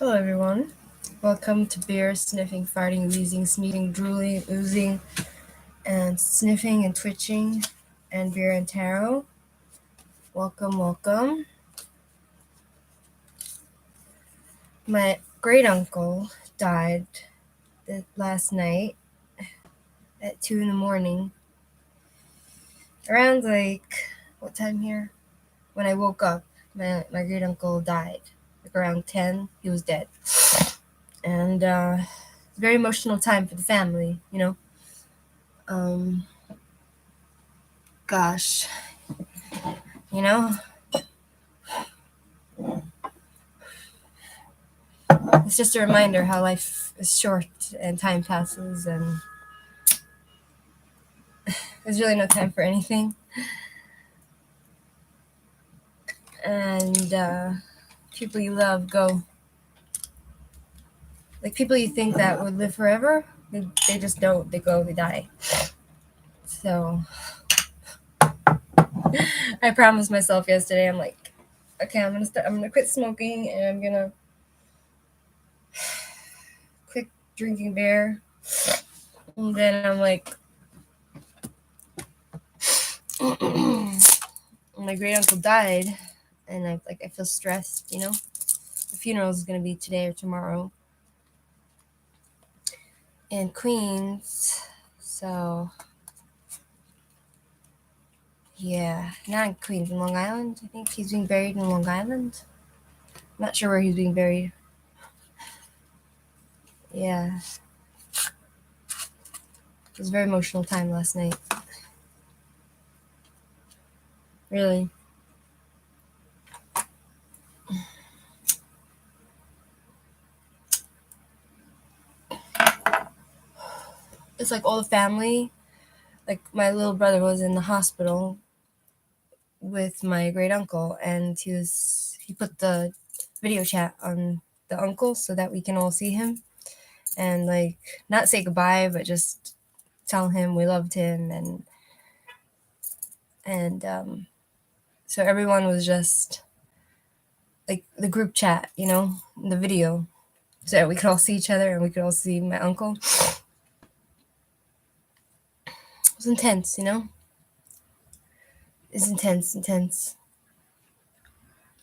Hello, everyone. Welcome to beer sniffing, farting, wheezing, sneezing, drooling, oozing, and sniffing and twitching, and beer and tarot. Welcome, welcome. My great uncle died last night at 2 in the morning. Around what time here? When I woke up, my great uncle died. Around 10, he was dead. And it's a very emotional time for the family, Gosh, you know, it's just a reminder how life is short and time passes and there's really no time for anything. And people you love go. Like people you think that would live forever, they just don't. They go, they die. So I promised myself yesterday, I'm like, okay, I'm gonna quit smoking and I'm gonna quit drinking beer. And then I'm like, my great uncle died, and I feel stressed. The funeral is gonna be today or tomorrow in Queens. So yeah, not in Queens, in Long Island. I think he's being buried in Long Island. I'm not sure where he's being buried. Yeah, it was a very emotional time last night. Really. It's like all the family. Like my little brother was in the hospital with my great uncle, and he put the video chat on the uncle so that we can all see him and like not say goodbye, but just tell him we loved him and so everyone was just like the group chat, the video, so that we could all see each other and we could all see my uncle. It was intense, It's intense.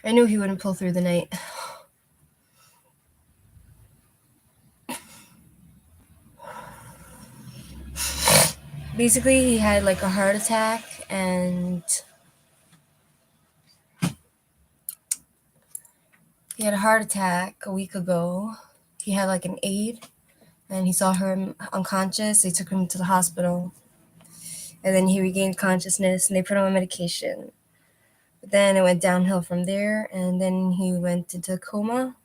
I knew he wouldn't pull through the night. Basically, he had like a heart attack, and he had a heart attack a week ago. He had like an aide, and he saw her unconscious. They took him to the hospital, and then he regained consciousness, and they put him on medication. But then it went downhill from there, and then he went into a coma,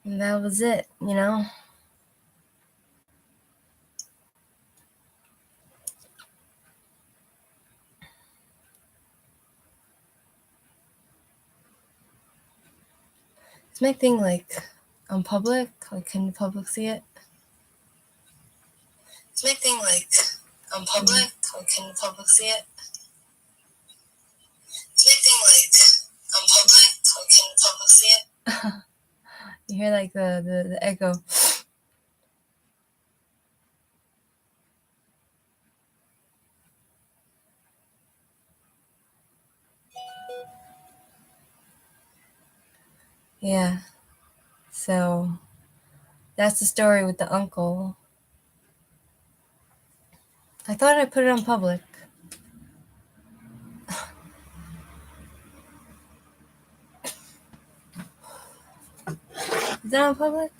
and that was it, Is my thing like on public? Like, can the public see it? Is my thing like on public? Like, can the public see it? Is my thing like on public? Like, can the public see it? You hear like the echo. Yeah. So that's the story with the uncle. I thought I put it on public. Is that on public?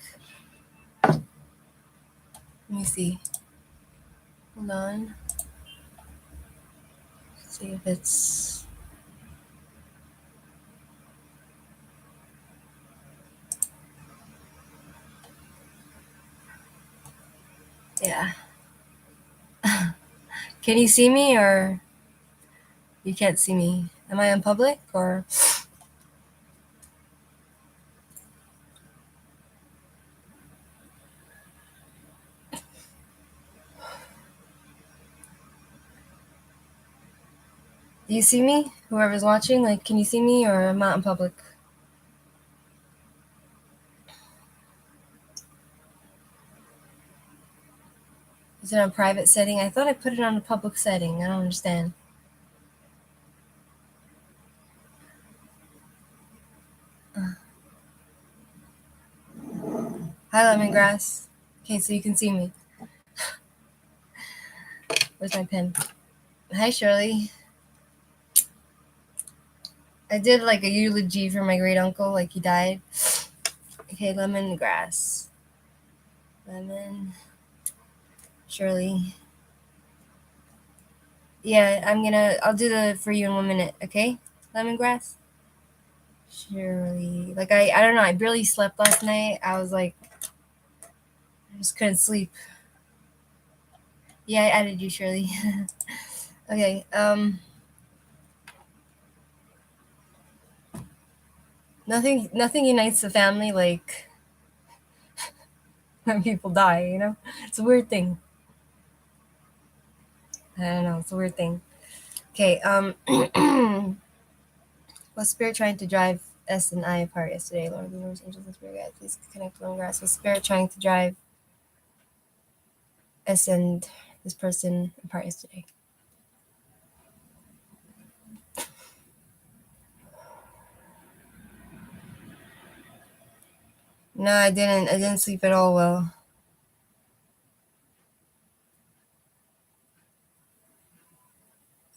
Let me see. Hold on. Let's see if it's. Yeah. Can you see me or you can't see me? Am I on public or? Do you see me? Whoever's watching, like, can you see me or am I not in public? Is it on private setting? I thought I put it on a public setting. I don't understand. Hi, lemongrass. Okay, so you can see me. Where's my pen? Hi, Shirley. I did like a eulogy for my great uncle, like he died. Okay, lemongrass. Lemon. Shirley. Yeah, I'll do the for you in 1 minute, okay? Lemongrass? Shirley. Like, I don't know, I barely slept last night. I was like, I just couldn't sleep. Yeah, I added you, Shirley. Okay, nothing unites the family like when people die, you know? It's a weird thing. I don't know, it's a weird thing. Okay, was Spirit trying to drive S and I apart yesterday? Lord of the Universe, angels, and Spirit guide, please connect lemongrass. Was Spirit trying to drive S and this person apart yesterday? No, I didn't. I didn't sleep at all well.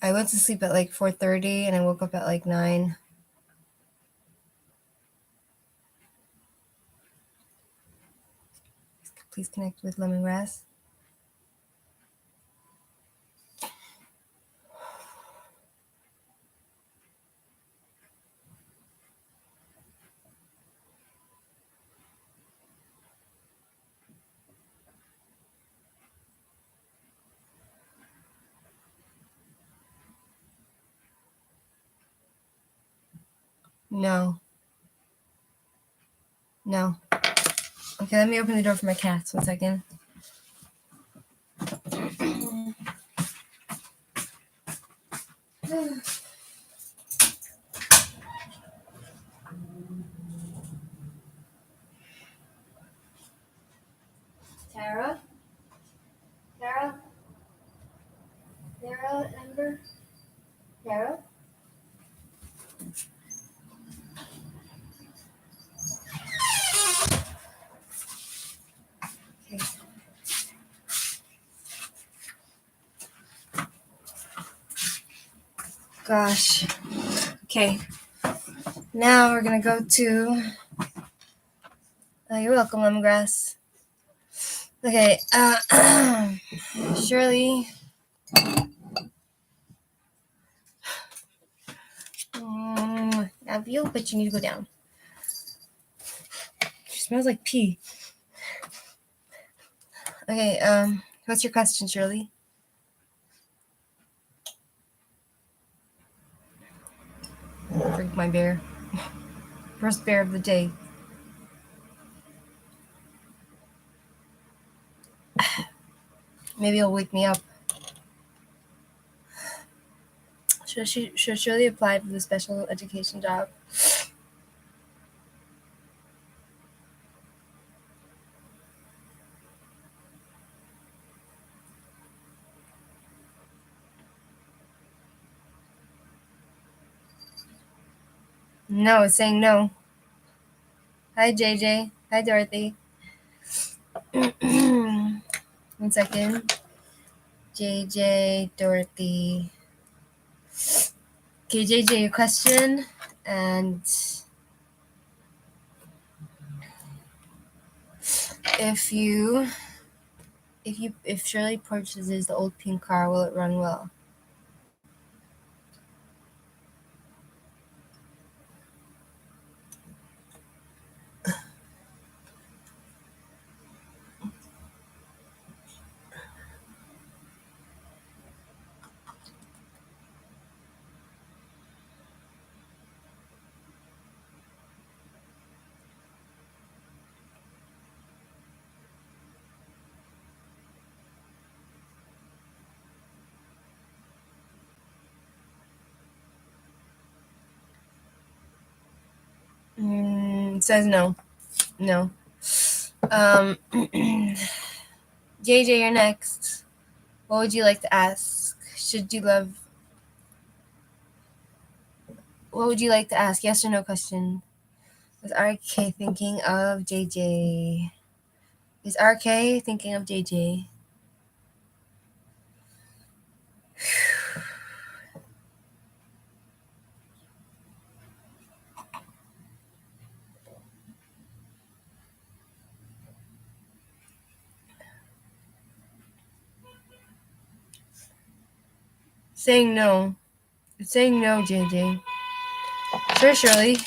I went to sleep at like 4:30 and I woke up at like 9. Please connect with lemongrass. No. No. Okay, let me open the door for my cats. 1 second. Tara? Tara? Tara? Ember? Tara? Okay. Gosh. Okay. Now we're gonna go to. You're welcome, lemongrass. Okay. Shirley. Love you, but you need to go down. She smells like pee. Okay. What's your question, Shirley? Drink my beer. First beer of the day. Maybe it'll wake me up. Should Shirley apply for the special education job? No, it's saying no. Hi, JJ. Hi, Dorothy. 1 second. JJ, Dorothy. Okay, JJ, your question. And if Shirley purchases the old pink car, will it run well? It says no. No. JJ, you're next. What would you like to ask? Should you love? What would you like to ask? Yes or no question. Is RK thinking of JJ? Is RK thinking of JJ? Saying no. It's saying no, JJ. Sure, Shirley.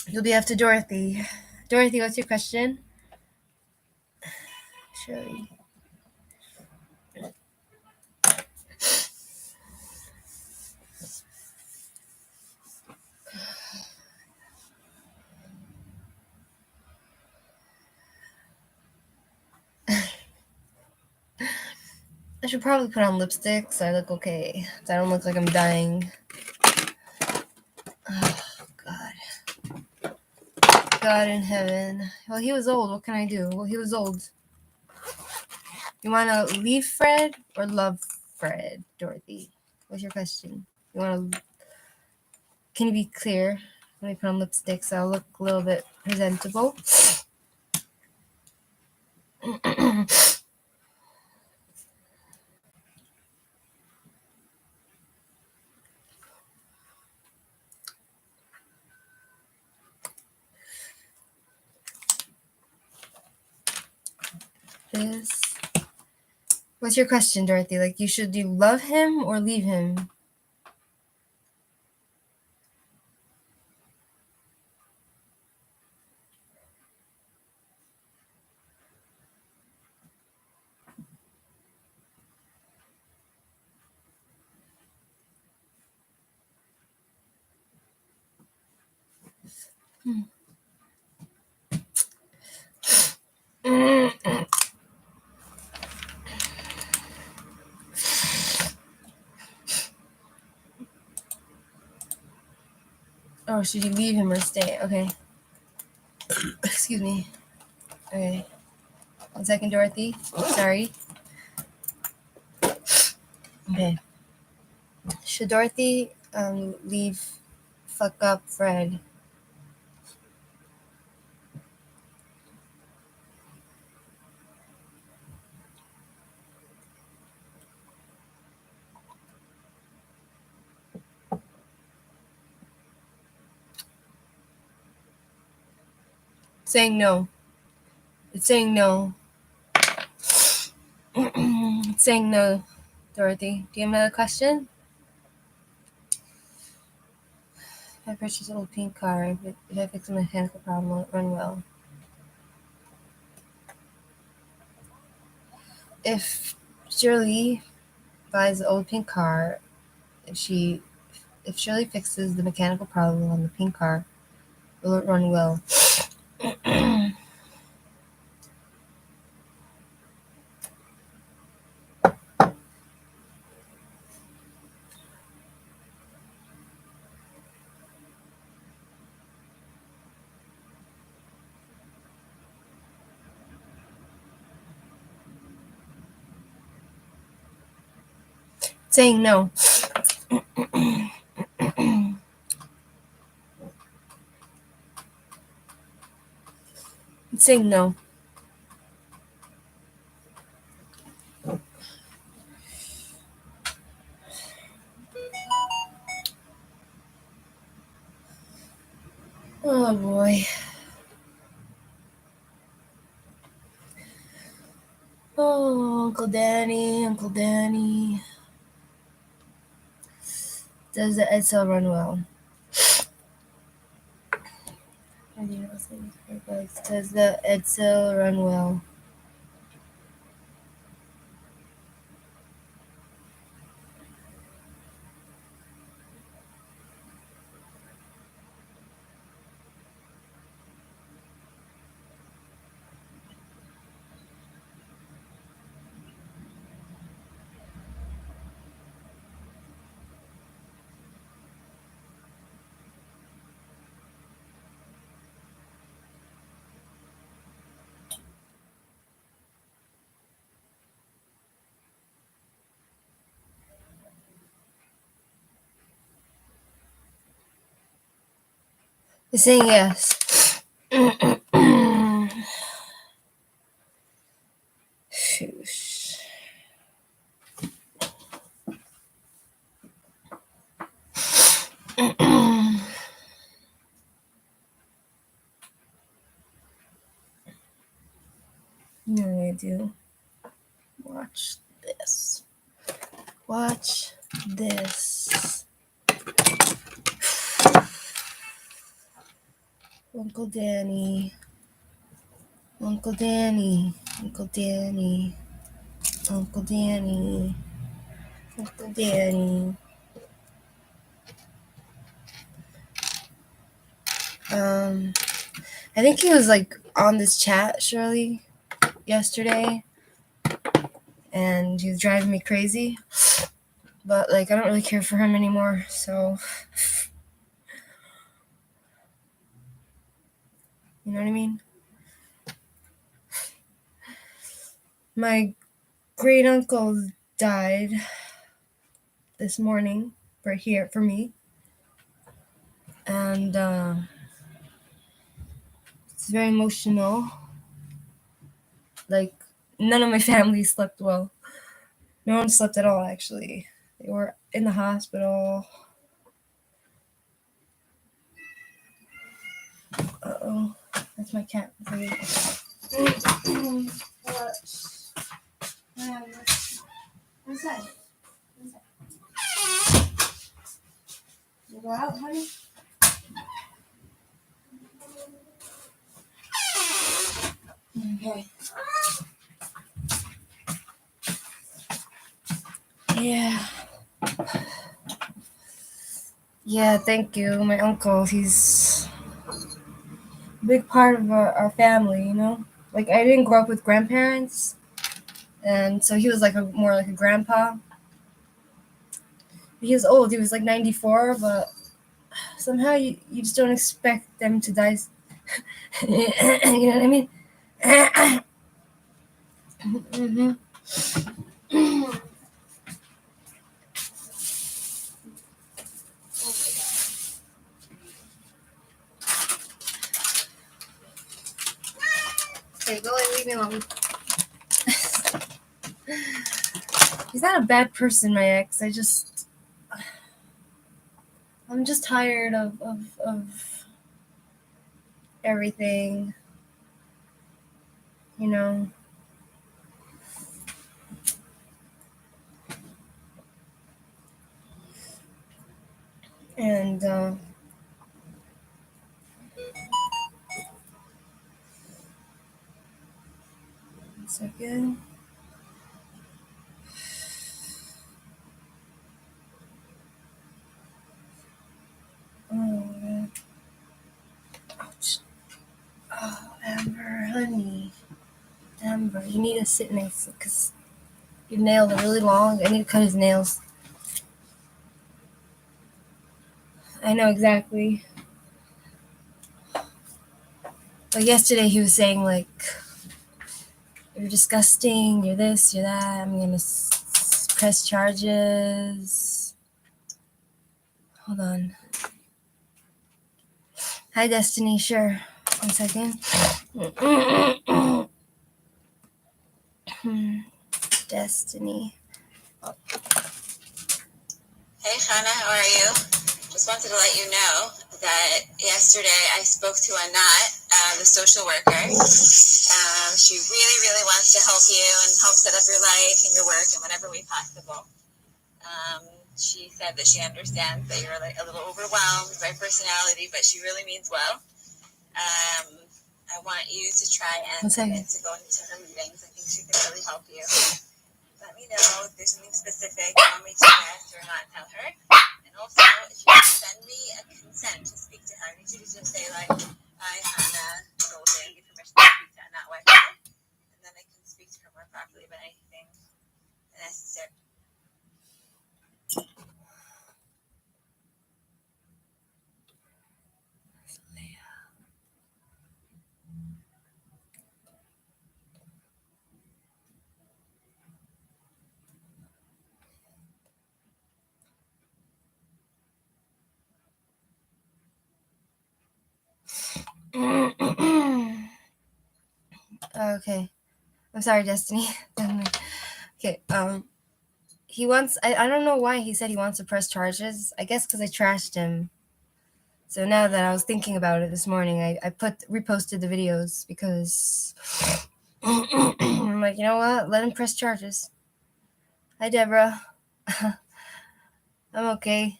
You'll be after Dorothy. Dorothy, what's your question? Shirley. I should probably put on lipstick so I look okay. So I don't look like I'm dying. Oh, God. God in heaven. Well, he was old. What can I do? Well, he was old. You want to leave Fred or love Fred, Dorothy? What's your question? You want to... Can you be clear? Let me put on lipstick so I'll look a little bit presentable. This. What's your question, Dorothy? Like, should you love him or leave him? Oh, should you leave him or stay? Okay. Excuse me. Okay. 1 second, Dorothy. Sorry. Okay. Should Dorothy leave fuck up Fred? Saying no. It's saying no. It's saying no, Dorothy. Do you have another question? If I purchase a little pink car, if I fix a mechanical problem, will it run well? If Shirley buys the old pink car, if Shirley fixes the mechanical problem on the pink car, will it run well? Saying no. It's saying no. Oh boy. Oh, Uncle Danny, Uncle Danny. Does the Edsel run well? Does the Edsel run well? He's saying yes. Shoosh. You know what I do? Watch this. Watch this. Uncle Danny. Uncle Danny. Uncle Danny. Uncle Danny. Uncle Danny. I think he was like on this chat, Shirley, yesterday, and he was driving me crazy. But like, I don't really care for him anymore, so you know what I mean? My great uncle died this morning for me, and it's very emotional. Like, none of my family slept well. No one slept at all, actually. They were in the hospital. Uh-oh. That's my cat. What? What's that? You go out, honey? Okay. Yeah. Yeah, thank you. My uncle, he's a big part of our family, you know? Like, I didn't grow up with grandparents, and so he was like more like a grandpa. He was old. He was like 94, but somehow you just don't expect them to die. You know what I mean? Mm-hmm. Okay, go and leave me alone. He's not a bad person, my ex. I'm just tired of everything, you know? And, 1 second. Oh, man. Ouch. Oh, Amber, honey. Amber, you need to sit next because your nails are really long. I need to cut his nails. I know exactly. But yesterday he was saying, like, you're disgusting, you're this, you're that, I'm gonna press charges. Hold on. Hi, Destiny, sure. 1 second. Destiny. Hey, Hannah, how are you? Just wanted to let you know that yesterday I spoke to Anat, the social worker. She really, really wants to help you and help set up your life and your work in whatever way possible. She said that she understands that you're like a little overwhelmed by personality, but she really means well. I want you to try and commit to going to her meetings. I think she can really help you. Let me know if there's something specific you want me to ask or not tell her. And also, if you can send me a consent to speak to her, I need you to just say, like, I, Hannah, Golden, give permission to speak to Anat Wecker. And then I can speak to her more properly about anything necessary. Okay. I'm sorry, Destiny. Okay. He wants. I don't know why he said he wants to press charges. I guess because I trashed him. So now that I was thinking about it this morning, I reposted the videos because I'm like, you know what? Let him press charges. Hi, Deborah. I'm okay.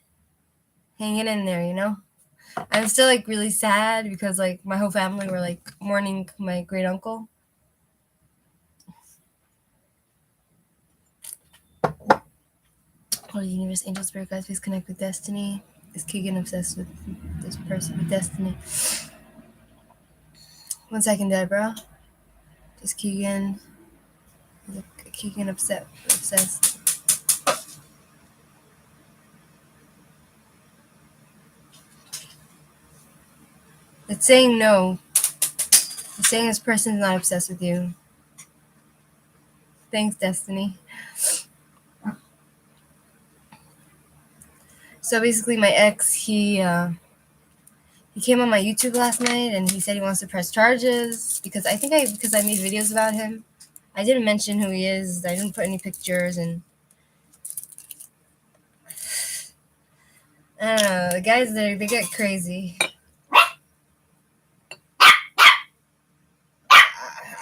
Hanging in there, you know? I'm still like really sad because like my whole family were like mourning my great uncle. Oh, universe, angel, spirit, guys, please connect with Destiny. Is Keegan obsessed with this person with Destiny? 1 second, Deborah. Is Keegan obsessed? It's saying no. It's saying this person's not obsessed with you. Thanks, Destiny. So basically, my ex, he came on my YouTube last night and he said he wants to press charges because I made videos about him. I didn't mention who he is. I didn't put any pictures, and I don't know. The guys there, they get crazy.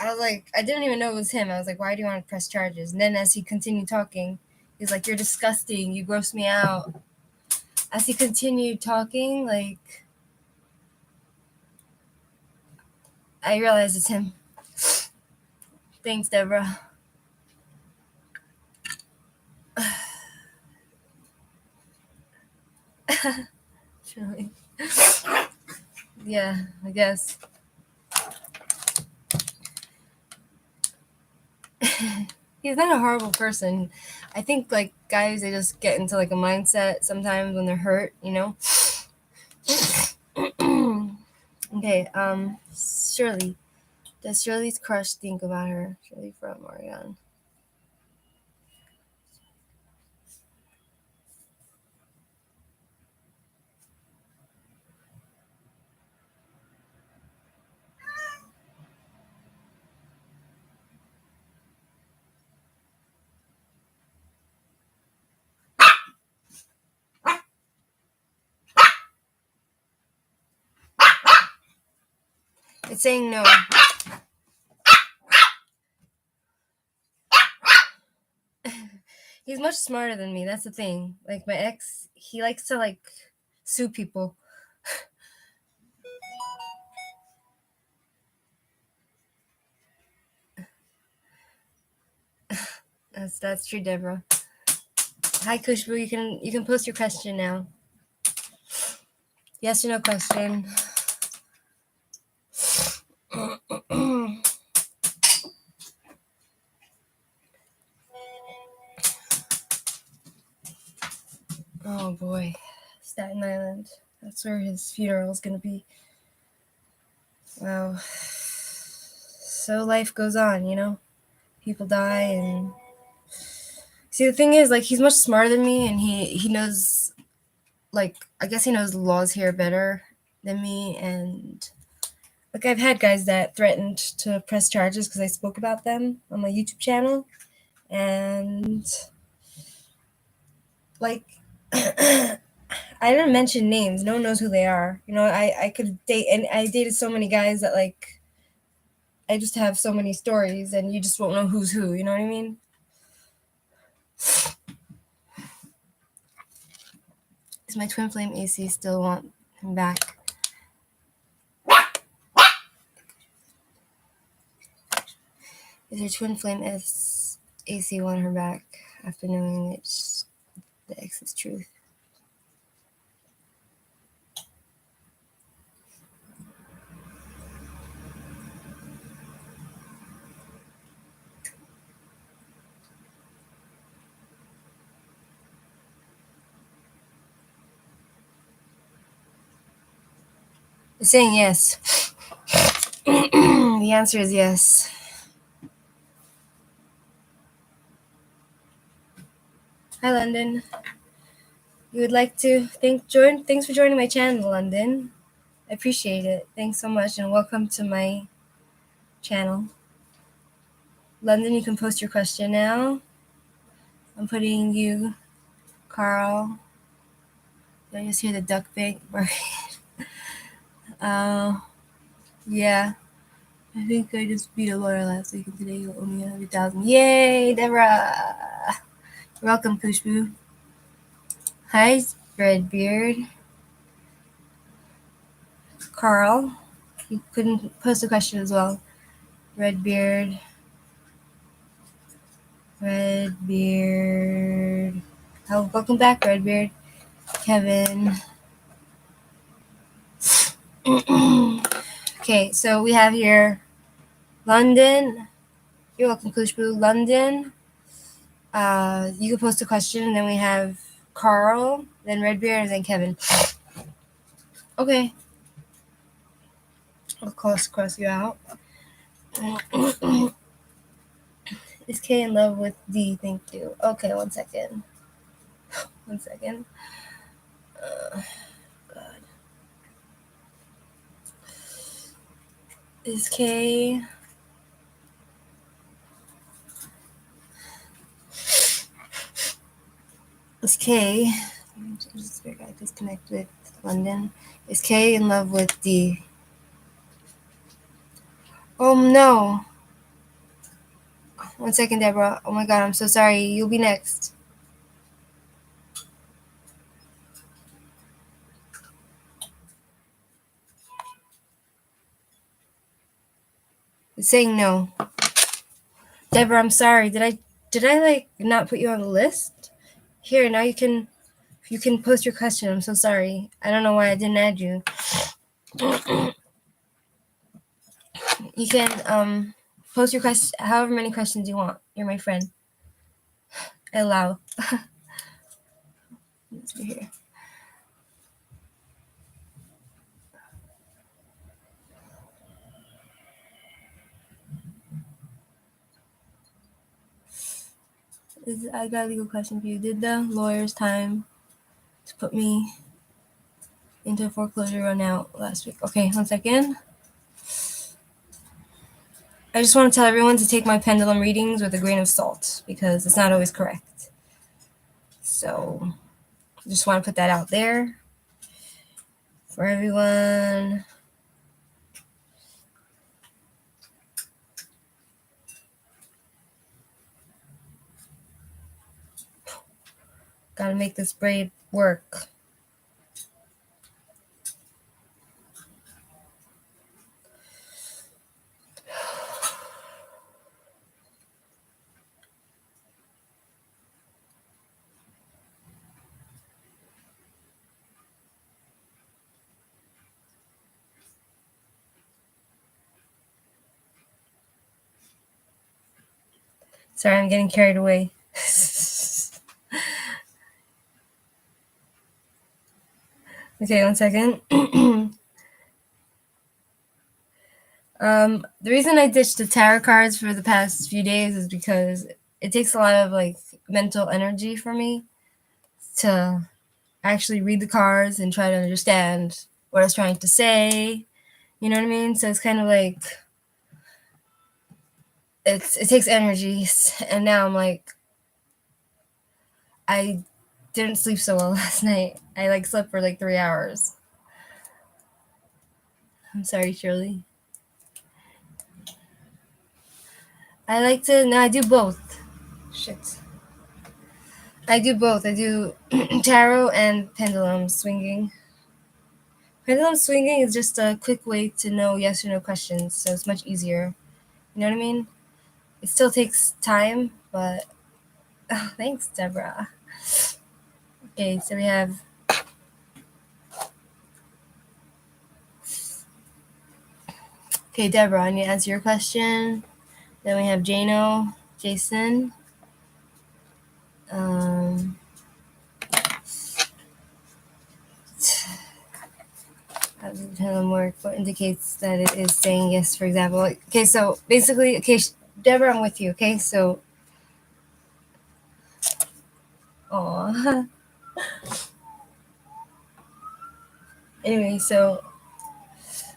I was like, I didn't even know it was him. I was like, why do you want to press charges? And then as he continued talking, he's like, you're disgusting. You gross me out. As he continued talking, like, I realized it's him. Thanks, Deborah. Truly. Yeah, I guess. He's not a horrible person. I think like guys, they just get into like a mindset sometimes when they're hurt, you know. Okay, Shirley. Does Shirley's crush think about her? Shirley from Oregon. It's saying no. He's much smarter than me. That's the thing. Like my ex, he likes to like sue people. That's true, Deborah. Hi, Kushbu. You can post your question now. Yes or no question. Oh boy, Staten Island. That's where his funeral is gonna be. Wow. So life goes on, you know. People die, and see the thing is, like, he's much smarter than me, and he knows, like, I guess he knows the laws here better than me, and like I've had guys that threatened to press charges because I spoke about them on my YouTube channel, and like. I didn't mention names. No one knows who they are. You know, I could date, and I dated so many guys that like, I just have so many stories, and you just won't know who's who. You know what I mean? Does my twin flame AC still want him back? Is her twin flame AC want her back after knowing it's the ex's truth? It's saying yes. The answer is yes. Hi, London. You would like to thanks for joining my channel, London. I appreciate it. Thanks so much, and welcome to my channel. London, you can post your question now. I'm putting you, Carl. Did I just hear the duck bank bark? Yeah. I think I just beat a lawyer last week, and today you owe me 100,000. Yay, Deborah! Welcome, Kushbu. Hi, Redbeard. Carl, you couldn't post a question as well. Redbeard. Redbeard. Oh, welcome back, Redbeard. Kevin. Okay, so we have here London. You're welcome, Kushbu. London. You can post a question, and then we have Carl, then Redbeard, and then Kevin. Okay. I'll cross you out. Is K in love with D? Thank you. Okay, 1 second. 1 second. God. Is K... Is K... This guy disconnect with London. Is K in love with D? Oh no. 1 second, Deborah. Oh my god, I'm so sorry. You'll be next. It's saying no. Deborah, I'm sorry. Did I like not put you on the list? Here, now you can post your question. I'm so sorry. I don't know why I didn't add you. You can post your question however many questions you want. You're my friend. I allow. Let's see here. I got a legal question for you. Did the lawyer's time to put me into foreclosure run out last week? Okay, 1 second. I just want to tell everyone to take my pendulum readings with a grain of salt because it's not always correct. So, just want to put that out there for everyone. Gotta make this braid work. Sorry, I'm getting carried away. Okay, 1 second. The reason I ditched the tarot cards for the past few days is because it takes a lot of like mental energy for me to actually read the cards and try to understand what I was trying to say. You know what I mean? So it's kind of like it takes energy, and now I'm like I didn't sleep so well last night. I like slept for like 3 hours. I'm sorry, Shirley. I do both. Shit. I do both. I do tarot and pendulum swinging. Pendulum swinging is just a quick way to know yes or no questions, so it's much easier. You know what I mean? It still takes time, but oh, thanks, Deborah. Okay, so we have Deborah, I need to answer your question. Then we have Jason. How does the pendulum work? What indicates that it is saying yes, for example? Okay, so basically, Deborah, I'm with you, okay? So, aw. Anyway, so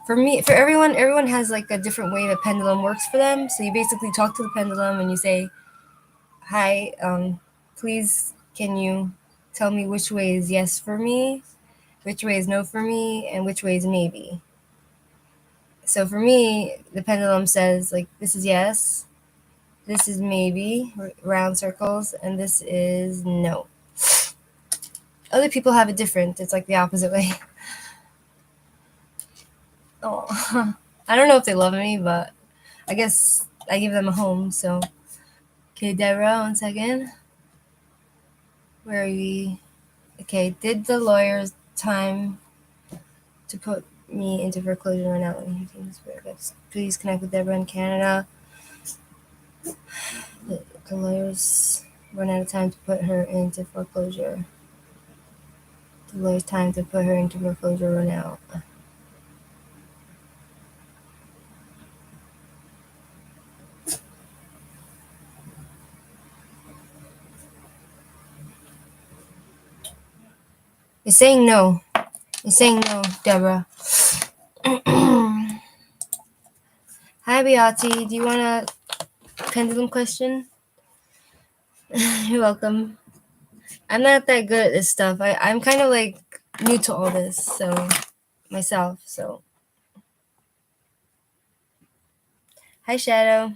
For me, for everyone has like a different way the pendulum works for them. So you basically talk to the pendulum and you say, "Hi, please, can you tell me which way is yes for me, which way is no for me, and which way is maybe?" So for me, the pendulum says like, "This is yes, this is maybe," round circles, and this is no. Other people have it different. It's like the opposite way. Oh, I don't know if they love me, but I guess I give them a home. So, okay, Deborah, 1 second. Where are we? Okay, did the lawyer's time to put me into foreclosure run out? Please connect with Deborah in Canada. The lawyers run out of time to put her into foreclosure. The lawyer's time to put her into foreclosure run out. You're saying no. You're saying no, Deborah. Hi, Beati. Do you want a pendulum question? You're welcome. I'm not that good at this stuff. I'm kind of like new to all this, so myself. So, hi, Shadow.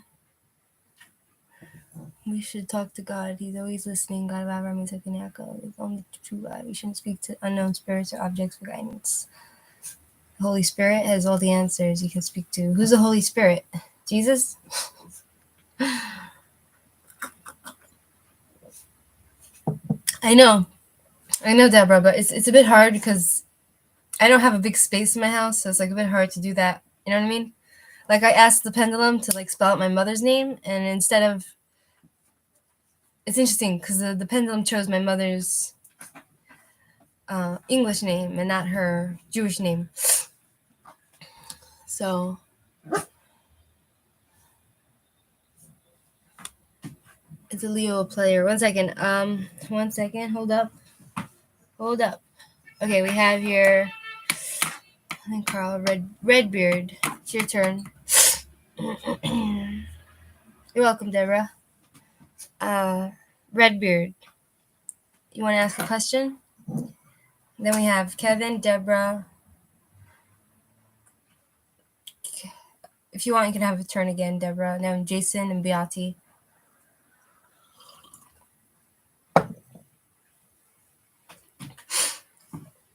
We should talk to God. He's always listening. God of Abraham, Isaac, and Yaakov is only true God. We shouldn't speak to unknown spirits or objects for guidance. The Holy Spirit has all the answers you can speak to. Who's the Holy Spirit? Jesus? I know, Deborah, but it's a bit hard because I don't have a big space in my house, so it's like a bit hard to do that. You know what I mean? Like I asked the pendulum to like spell out my mother's name, and instead of, it's interesting because the pendulum chose my mother's English name and not her Jewish name. So it's a Leo player. 1 second. 1 second. Hold up. Okay, we have here. I think Carl Redbeard. It's your turn. You're welcome, Deborah. Redbeard. You want to ask a question? Then we have Kevin, Deborah. If you want, you can have a turn again, Deborah. Now Jason and Beati.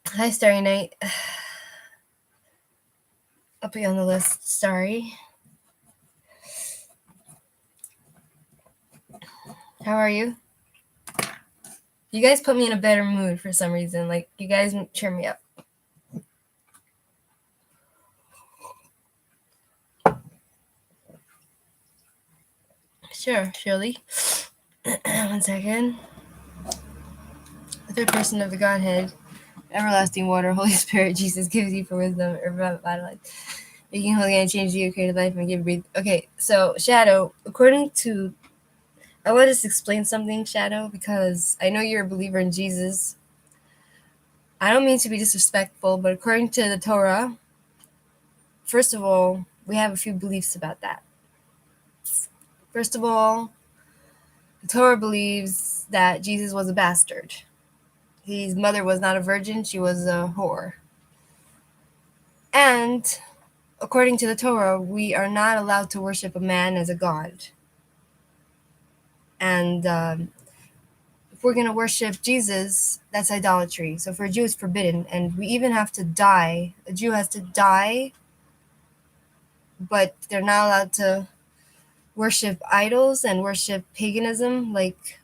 Hi, Starry Night. I'll put you on the list, Starry. How are you? You guys put me in a better mood for some reason. Like, you guys cheer me up. Sure, Shirley. 1 second. The third person of the Godhead, everlasting water, Holy Spirit, Jesus gives you for wisdom, revitalize, making holy and change you, created life, and give breathe. Okay, so Shadow, according to, I want to just explain something, Shadow, because I know you're a believer in Jesus. I don't mean to be disrespectful, but according to the Torah, first of all, we have a few beliefs about that. First of all, the Torah believes that Jesus was a bastard. His mother was not a virgin, she was a whore. And according to the Torah, we are not allowed to worship a man as a god. And if we're going to worship Jesus, that's idolatry. So for a Jew, it's forbidden. And we even have to die. A Jew has to die, but they're not allowed to worship idols and worship paganism, like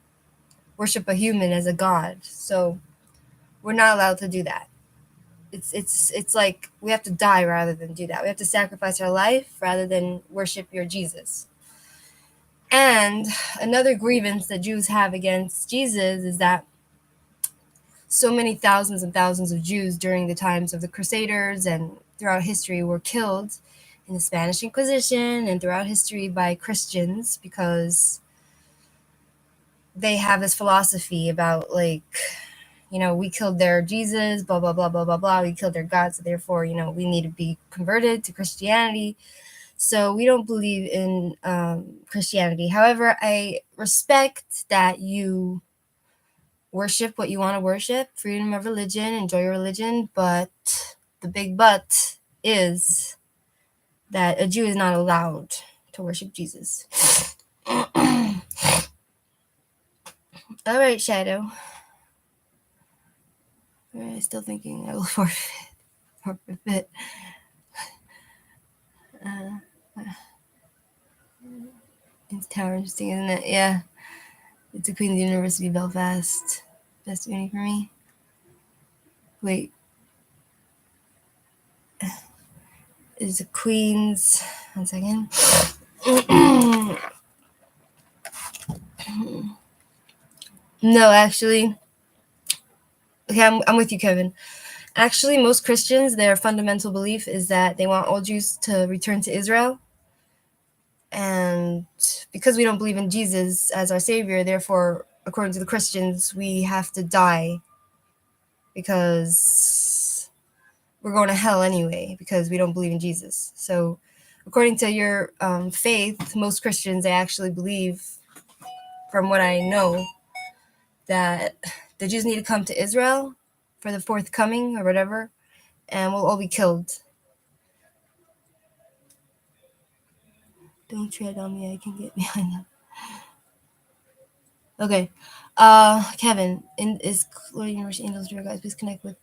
worship a human as a god. So we're not allowed to do that. It's like we have to die rather than do that. We have to sacrifice our life rather than worship your Jesus. And another grievance that Jews have against Jesus is that so many thousands and thousands of Jews during the times of the Crusaders and throughout history were killed in the Spanish Inquisition and throughout history by Christians because they have this philosophy about like we killed their Jesus, blah, blah, blah, blah, blah, blah. We killed their God, so therefore, we need to be converted to Christianity. So we don't believe in Christianity. However, I respect that you worship what you want to worship, freedom of religion, enjoy your religion, but the big but is that a Jew is not allowed to worship Jesus. All right, Shadow. All right, still thinking I will forfeit. It's tower interesting, isn't it? Yeah. It's a Queen's University Belfast. Best uni for me. Wait. Is a Queen's. 1 second. No, actually. Okay, I'm with you, Kevin. Actually, most Christians, their fundamental belief is that they want all Jews to return to Israel. And because we don't believe in Jesus as our Savior, therefore, according to the Christians, we have to die because we're going to hell anyway because we don't believe in Jesus. So according to your faith, most Christians, they actually believe, from what I know, that the Jews need to come to Israel for the fourth coming or whatever, and we'll all be killed. Don't tread on me, I can get behind them. Okay. Kevin, is Florida University Angels Dear guys, please connect with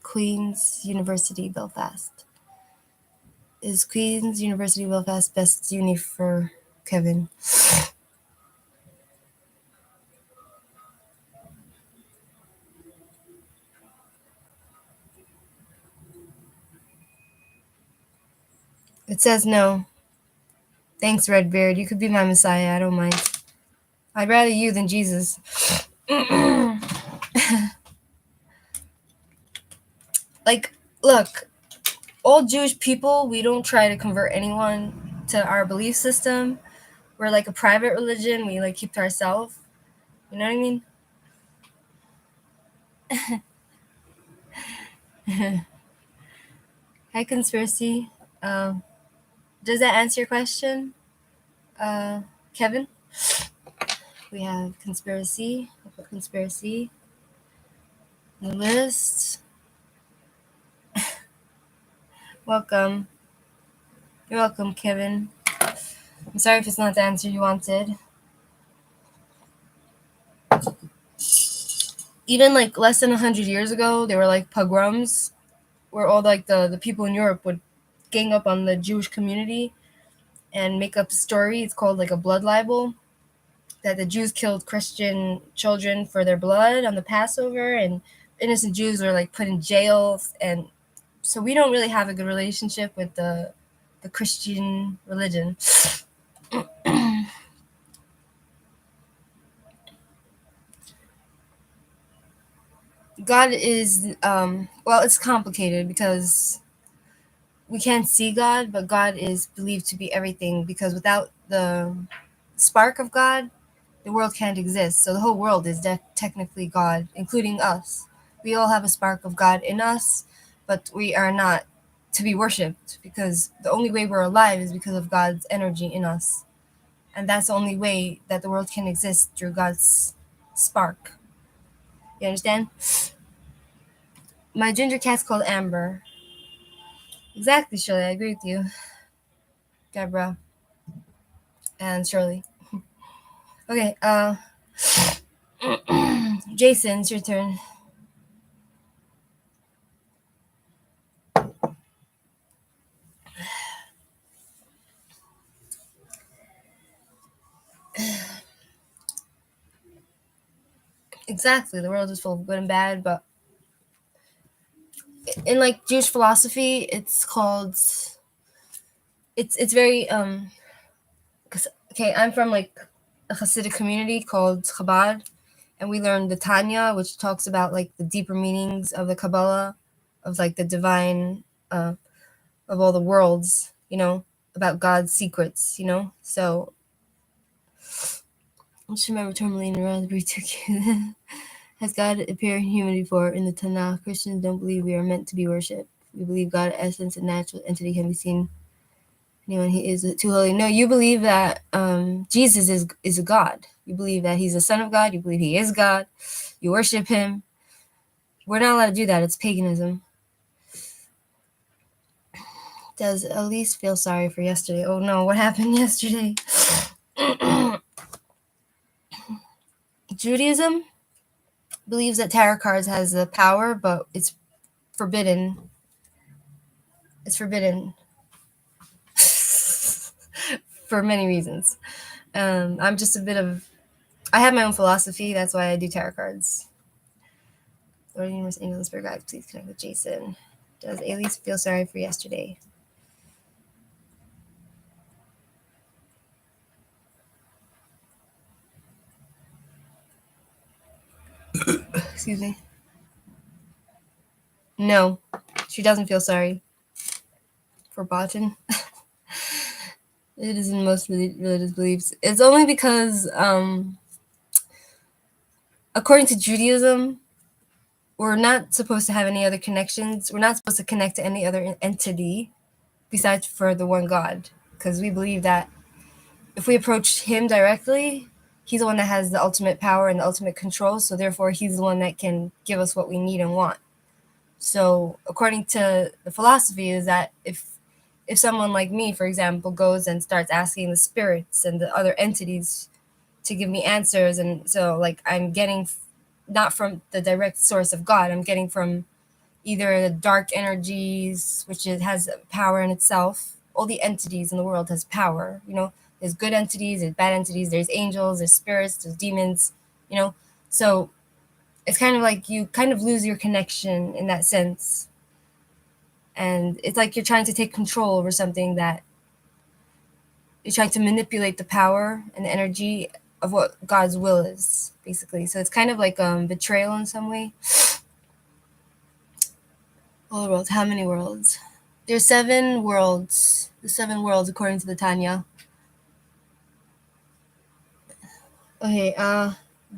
Queen's University Belfast. Is Queen's University Belfast best uni for Kevin? It says no. Thanks, Redbeard. You could be my messiah. I don't mind. I'd rather you than Jesus. Like, look, all Jewish people, we don't try to convert anyone to our belief system. We're like a private religion. We like keep to ourselves. You know what I mean? Hi, conspiracy. Does that answer your question, Kevin? We have conspiracy. I'll put conspiracy in the list. Welcome. You're welcome, Kevin. I'm sorry if it's not the answer you wanted. Even like less than 100 years ago, there were like pogroms where all like the people in Europe would gang up on the Jewish community and make up a story. It's called like a blood libel, that the Jews killed Christian children for their blood on the Passover, and innocent Jews were like put in jail. And so we don't really have a good relationship with the Christian religion. God is well, it's complicated because we can't see God, but God is believed to be everything, because without the spark of God, the world can't exist. So the whole world is technically God, including us. We all have a spark of God in us, but we are not to be worshipped, because the only way we're alive is because of God's energy in us. And that's the only way that the world can exist, through God's spark. You understand? My ginger cat's called Amber. Exactly, Shirley. I agree with you. Deborah. And Shirley. Okay, Jason, it's your turn. Exactly, the world is full of good and bad, but in like Jewish philosophy, it's called, it's very okay, I'm from like a Hasidic community called Chabad, and we learn the Tanya, which talks about like the deeper meanings of the Kabbalah, of like the divine, of all the worlds, about God's secrets, So just remember tourmaline and raspberry took you. Has God appeared in human before? In the Tanakh, Christians don't believe we are meant to be worshipped. We believe God, essence, and natural entity can be seen. Anyone he is too holy. No, you believe that Jesus is a God. You believe that he's the Son of God. You believe he is God. You worship him. We're not allowed to do that. It's paganism. Does Elise feel sorry for yesterday? Oh no, what happened yesterday? Judaism believes that tarot cards has the power, but it's forbidden. It's forbidden for many reasons. I'm just a bit of. I have my own philosophy. That's why I do tarot cards. Lord, universe, angels, and spirit guides, please connect with Jason. Does Elise feel sorry for yesterday? Excuse me. No, she doesn't feel sorry for Botan. It is in most religious beliefs. It's only because, according to Judaism, we're not supposed to have any other connections. We're not supposed to connect to any other entity besides for the one God, because we believe that if we approach him directly, he's the one that has the ultimate power and the ultimate control. So therefore, he's the one that can give us what we need and want. So according to the philosophy is that if someone like me, for example, goes and starts asking the spirits and the other entities to give me answers, and so like I'm getting not from the direct source of God, I'm getting from either the dark energies, which has power in itself. All the entities in the world has power, there's good entities, there's bad entities, there's angels, there's spirits, there's demons, so it's kind of like you kind of lose your connection in that sense. And it's like you're trying to take control over something, that you're trying to manipulate the power and the energy of what God's will is, basically. So it's kind of like betrayal in some way. All the worlds. How many worlds? There's 7 worlds. The 7 worlds according to the Tanya. Okay,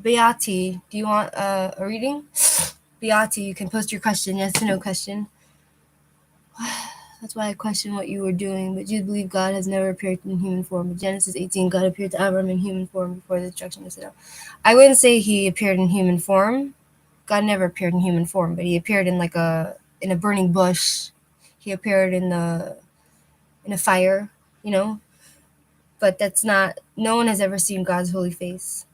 Beati, do you want a reading? Beati, you can post your question, yes or no question. That's why I question what you were doing, but you believe God has never appeared in human form. In Genesis 18, God appeared to Abram in human form before the destruction of Sodom. I wouldn't say he appeared in human form. God never appeared in human form, but he appeared in in a burning bush. He appeared in a fire, But that's not. No one has ever seen God's holy face.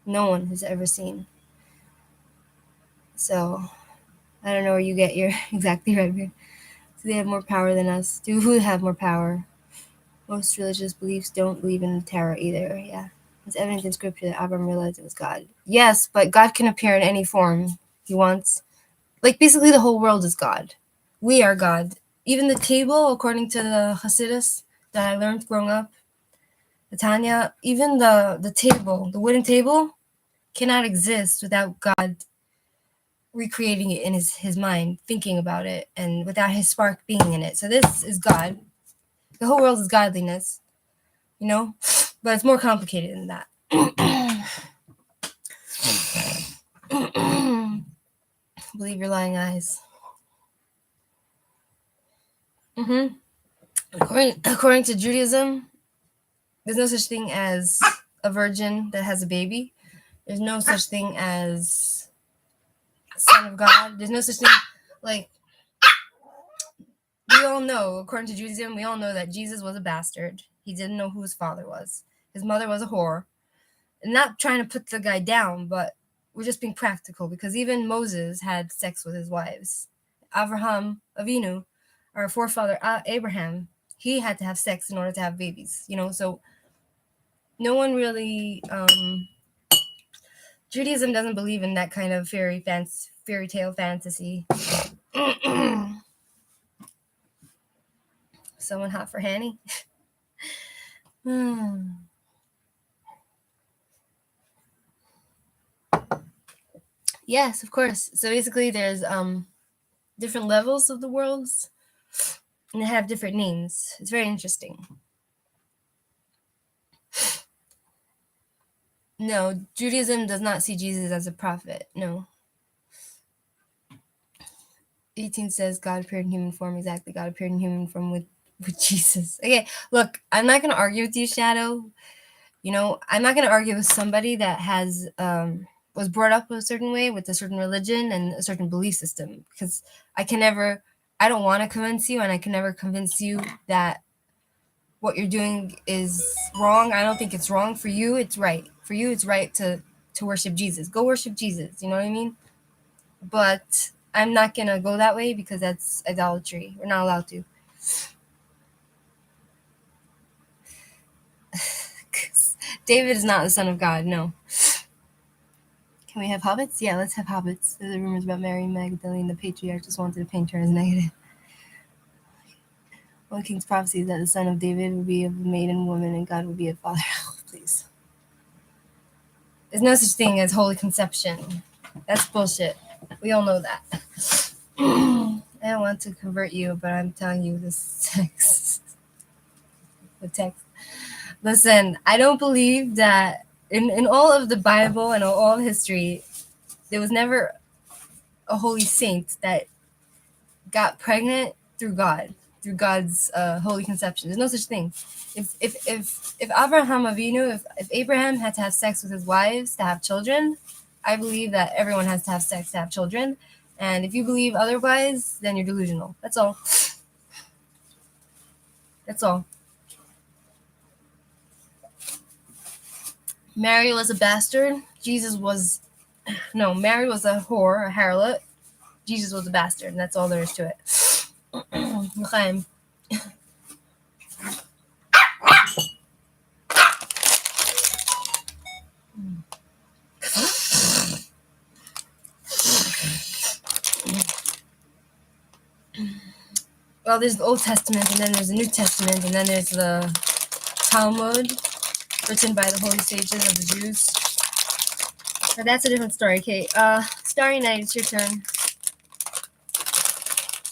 No one has ever seen. So I don't know where you get your exactly right here. Do they have more power than us? Do who have more power? Most religious beliefs don't believe in tarot either. Yeah. There's evidence in scripture that Abram realized it was God. Yes, but God can appear in any form he wants. Like, basically, the whole world is God. We are God. Even the table, according to the Hasidus that I learned growing up, the Tanya, even the table, the wooden table, cannot exist without God recreating it in his mind, thinking about it, and without his spark being in it. So this is God. The whole world is godliness, but it's more complicated than that. Believe your lying eyes. According to Judaism, there's no such thing as a virgin that has a baby. There's no such thing as Son of God. There's no such thing, like, we all know, according to Judaism, we all know that Jesus was a bastard. He didn't know who his father was. His mother was a whore. And not trying to put the guy down, but we're just being practical, because even Moses had sex with his wives. Avraham Avinu, our forefather Abraham, he had to have sex in order to have babies, so no one really, Judaism doesn't believe in that kind of fairy tale fantasy. Someone hot for Hanny? Yes, of course. So basically there's different levels of the worlds, and they have different names. It's very interesting. No, Judaism does not see Jesus as a prophet. No. 18 says God appeared in human form. Exactly. God appeared in human form with Jesus. Okay, look, I'm not going to argue with you, Shadow. You know, I'm not going to argue with somebody that has was brought up a certain way with a certain religion and a certain belief system, because I don't want to convince you, and I can never convince you that what you're doing is wrong. I don't think it's wrong. For you, it's right. For you, it's right to worship Jesus. Go worship Jesus. You know what I mean? But I'm not going to go that way because that's idolatry. We're not allowed to. David is not the son of God, no. Can we have hobbits? Yeah, let's have hobbits. There's rumors about Mary Magdalene, the patriarch, just wanted to paint her as negative. One king's prophecy is that the son of David would be a maiden woman and God would be a father. Please. There's no such thing as holy conception. That's bullshit. We all know that. I don't want to convert you, but I'm telling you this text. The text. Listen, I don't believe that in all of the Bible and all of history, there was never a holy saint that got pregnant through God, through God's holy conception. There's no such thing. If Abraham Avinu, if Abraham had to have sex with his wives to have children, I believe that everyone has to have sex to have children. And if you believe otherwise, then you're delusional. That's all. That's all. Mary was a bastard. Mary was a whore, a harlot. Jesus was a bastard, and that's all there is to it. Well, there's the Old Testament, and then there's the New Testament, and then there's the Talmud, written by the holy sages of the Jews. But that's a different story. Okay, Starry Night, it's your turn.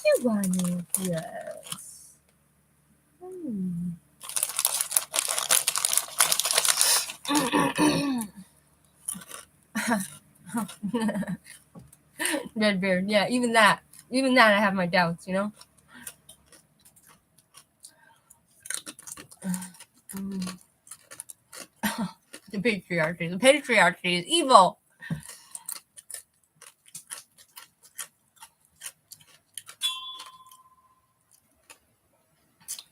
You want it? Yes. Redbeard, yeah, even that I have my doubts, you know? The patriarchy is evil.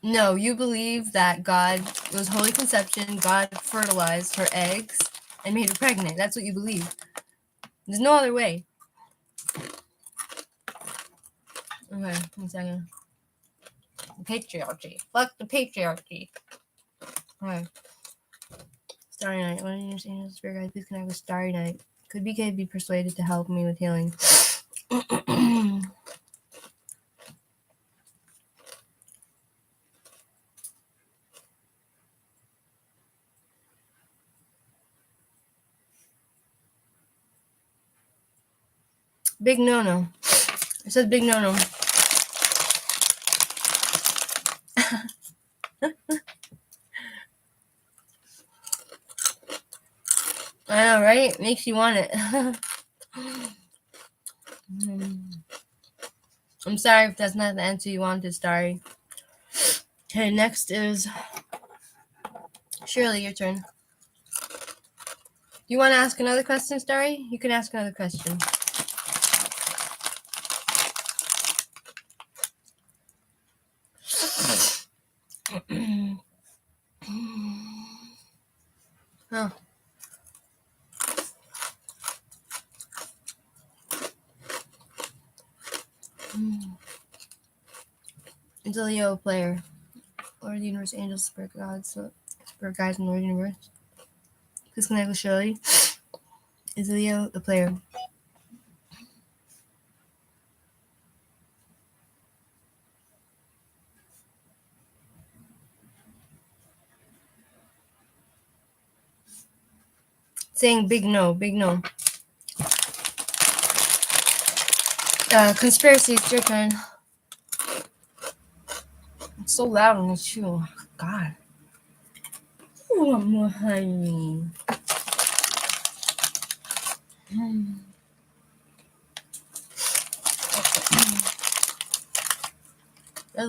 No, you believe that God was holy conception, God fertilized her eggs and made her pregnant. That's what you believe. There's no other way. Okay, 1 second. Patriarchy. Fuck the patriarchy. Okay. Starry Night. What do you understand? Spirit guide, please connect with Starry Night. Could BK be persuaded to help me with healing? Big no-no. It says big no-no. I know, right? Makes you want it. I'm sorry if that's not the answer you wanted, Starry. Okay, next is Shirley, your turn. You want to ask another question, Starry? You can ask another question. Oh. It's a Leo player. Lord of the Universe, Angels, Spirit Gods, Spirit Guides, and Lord of the Universe. Please connect with Shirley. Is Leo the player? Saying big no, big no. Conspiracy, it's your turn. It's so loud on the shoe. God. You want more honey. Does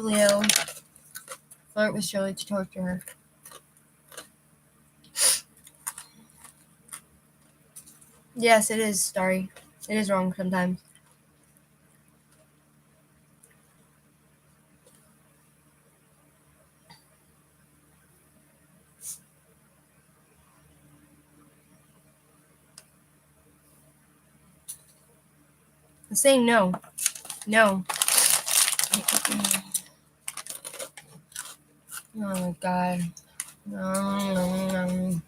Leo flirt with Shirley to torture her? Yes, it is, Starry. It is wrong sometimes. I'm saying no. No. Oh my god. No.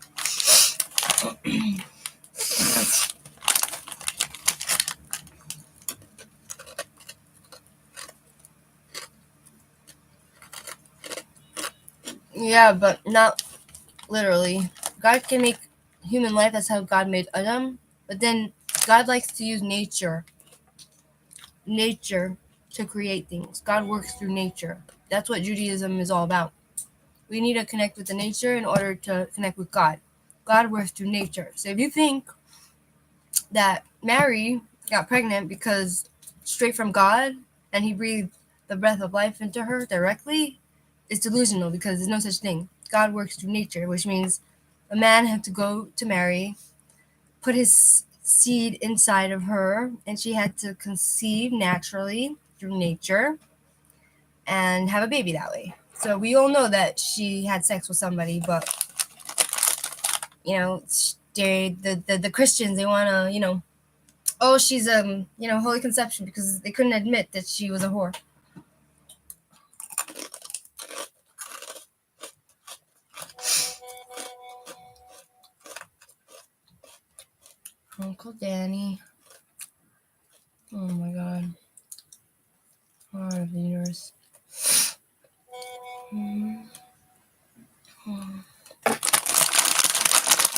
Yeah, but not literally. God can make human life. That's how God made Adam. But then God likes to use nature to create things. God works through nature. That's what Judaism is all about. We need to connect with the nature in order to connect with God. God works through nature. So if you think that Mary got pregnant because straight from God and he breathed the breath of life into her directly, it's delusional because there's no such thing. God works through nature, which means a man had to go to Mary, put his seed inside of her, and she had to conceive naturally through nature and have a baby that way. So we all know that she had sex with somebody, but you know, the Christians, they want to, oh, she's holy conception, because they couldn't admit that she was a whore. Uncle Danny. Oh my god. Heart of the universe.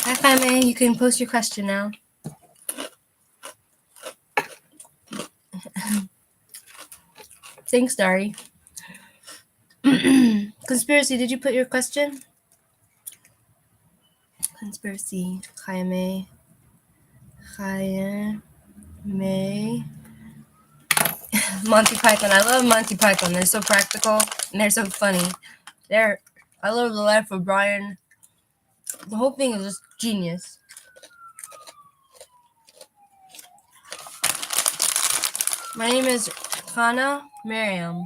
Hi, Fame. You can post your question now. Thanks, Dari. Conspiracy, did you put your question? Conspiracy. Jaime. Monty Python. I love Monty Python. They're so practical and they're so funny. I love the life of Brian. The whole thing is just genius. My name is Hannah Miriam.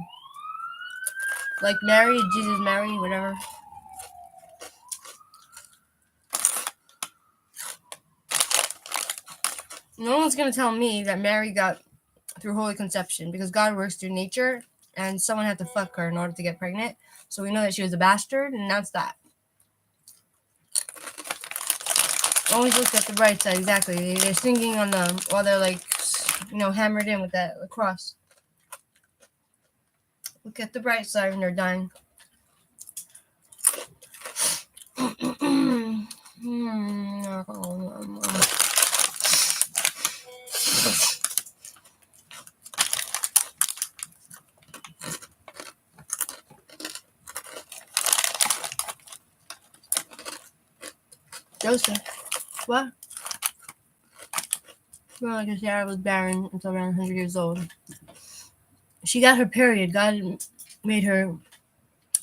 Like Mary, Jesus Mary, whatever. No one's gonna tell me that Mary got through Holy Conception, because God works through nature and someone had to fuck her in order to get pregnant. So we know that she was a bastard, and that's that. Always look at the bright side, exactly. They're singing on the, while they're like, hammered in with that cross. Look at the bright side when they're dying. Joseph. What? Well, like Sarah was barren until around 100 years old. She got her period. God made her,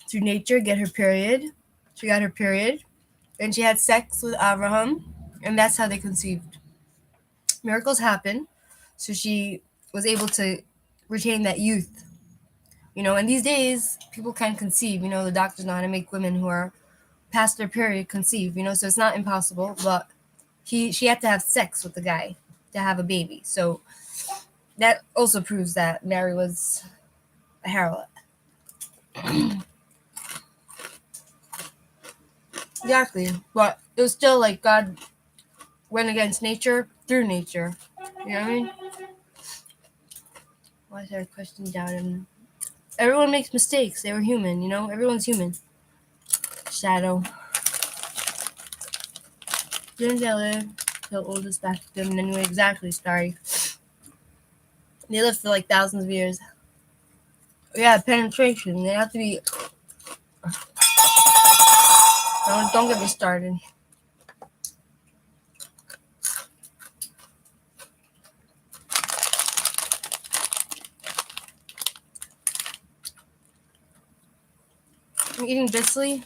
through nature, get her period. She got her period. And she had sex with Abraham. And that's how they conceived. Miracles happen. So she was able to retain that youth. And these days, people can conceive. The doctors know how to make women who are past their period conceive. So it's not impossible. But she had to have sex with the guy to have a baby. So that also proves that Mary was a harlot. Exactly. But it was still like God went against nature through nature. You know what I mean? Why is there a question down? Everyone makes mistakes. They were human, Everyone's human. Shadow. Didn't they live till oldest back to them anyway? Exactly, sorry. They lived for like thousands of years. Yeah, penetration. They have to be. Don't get me started. I'm eating Bisley.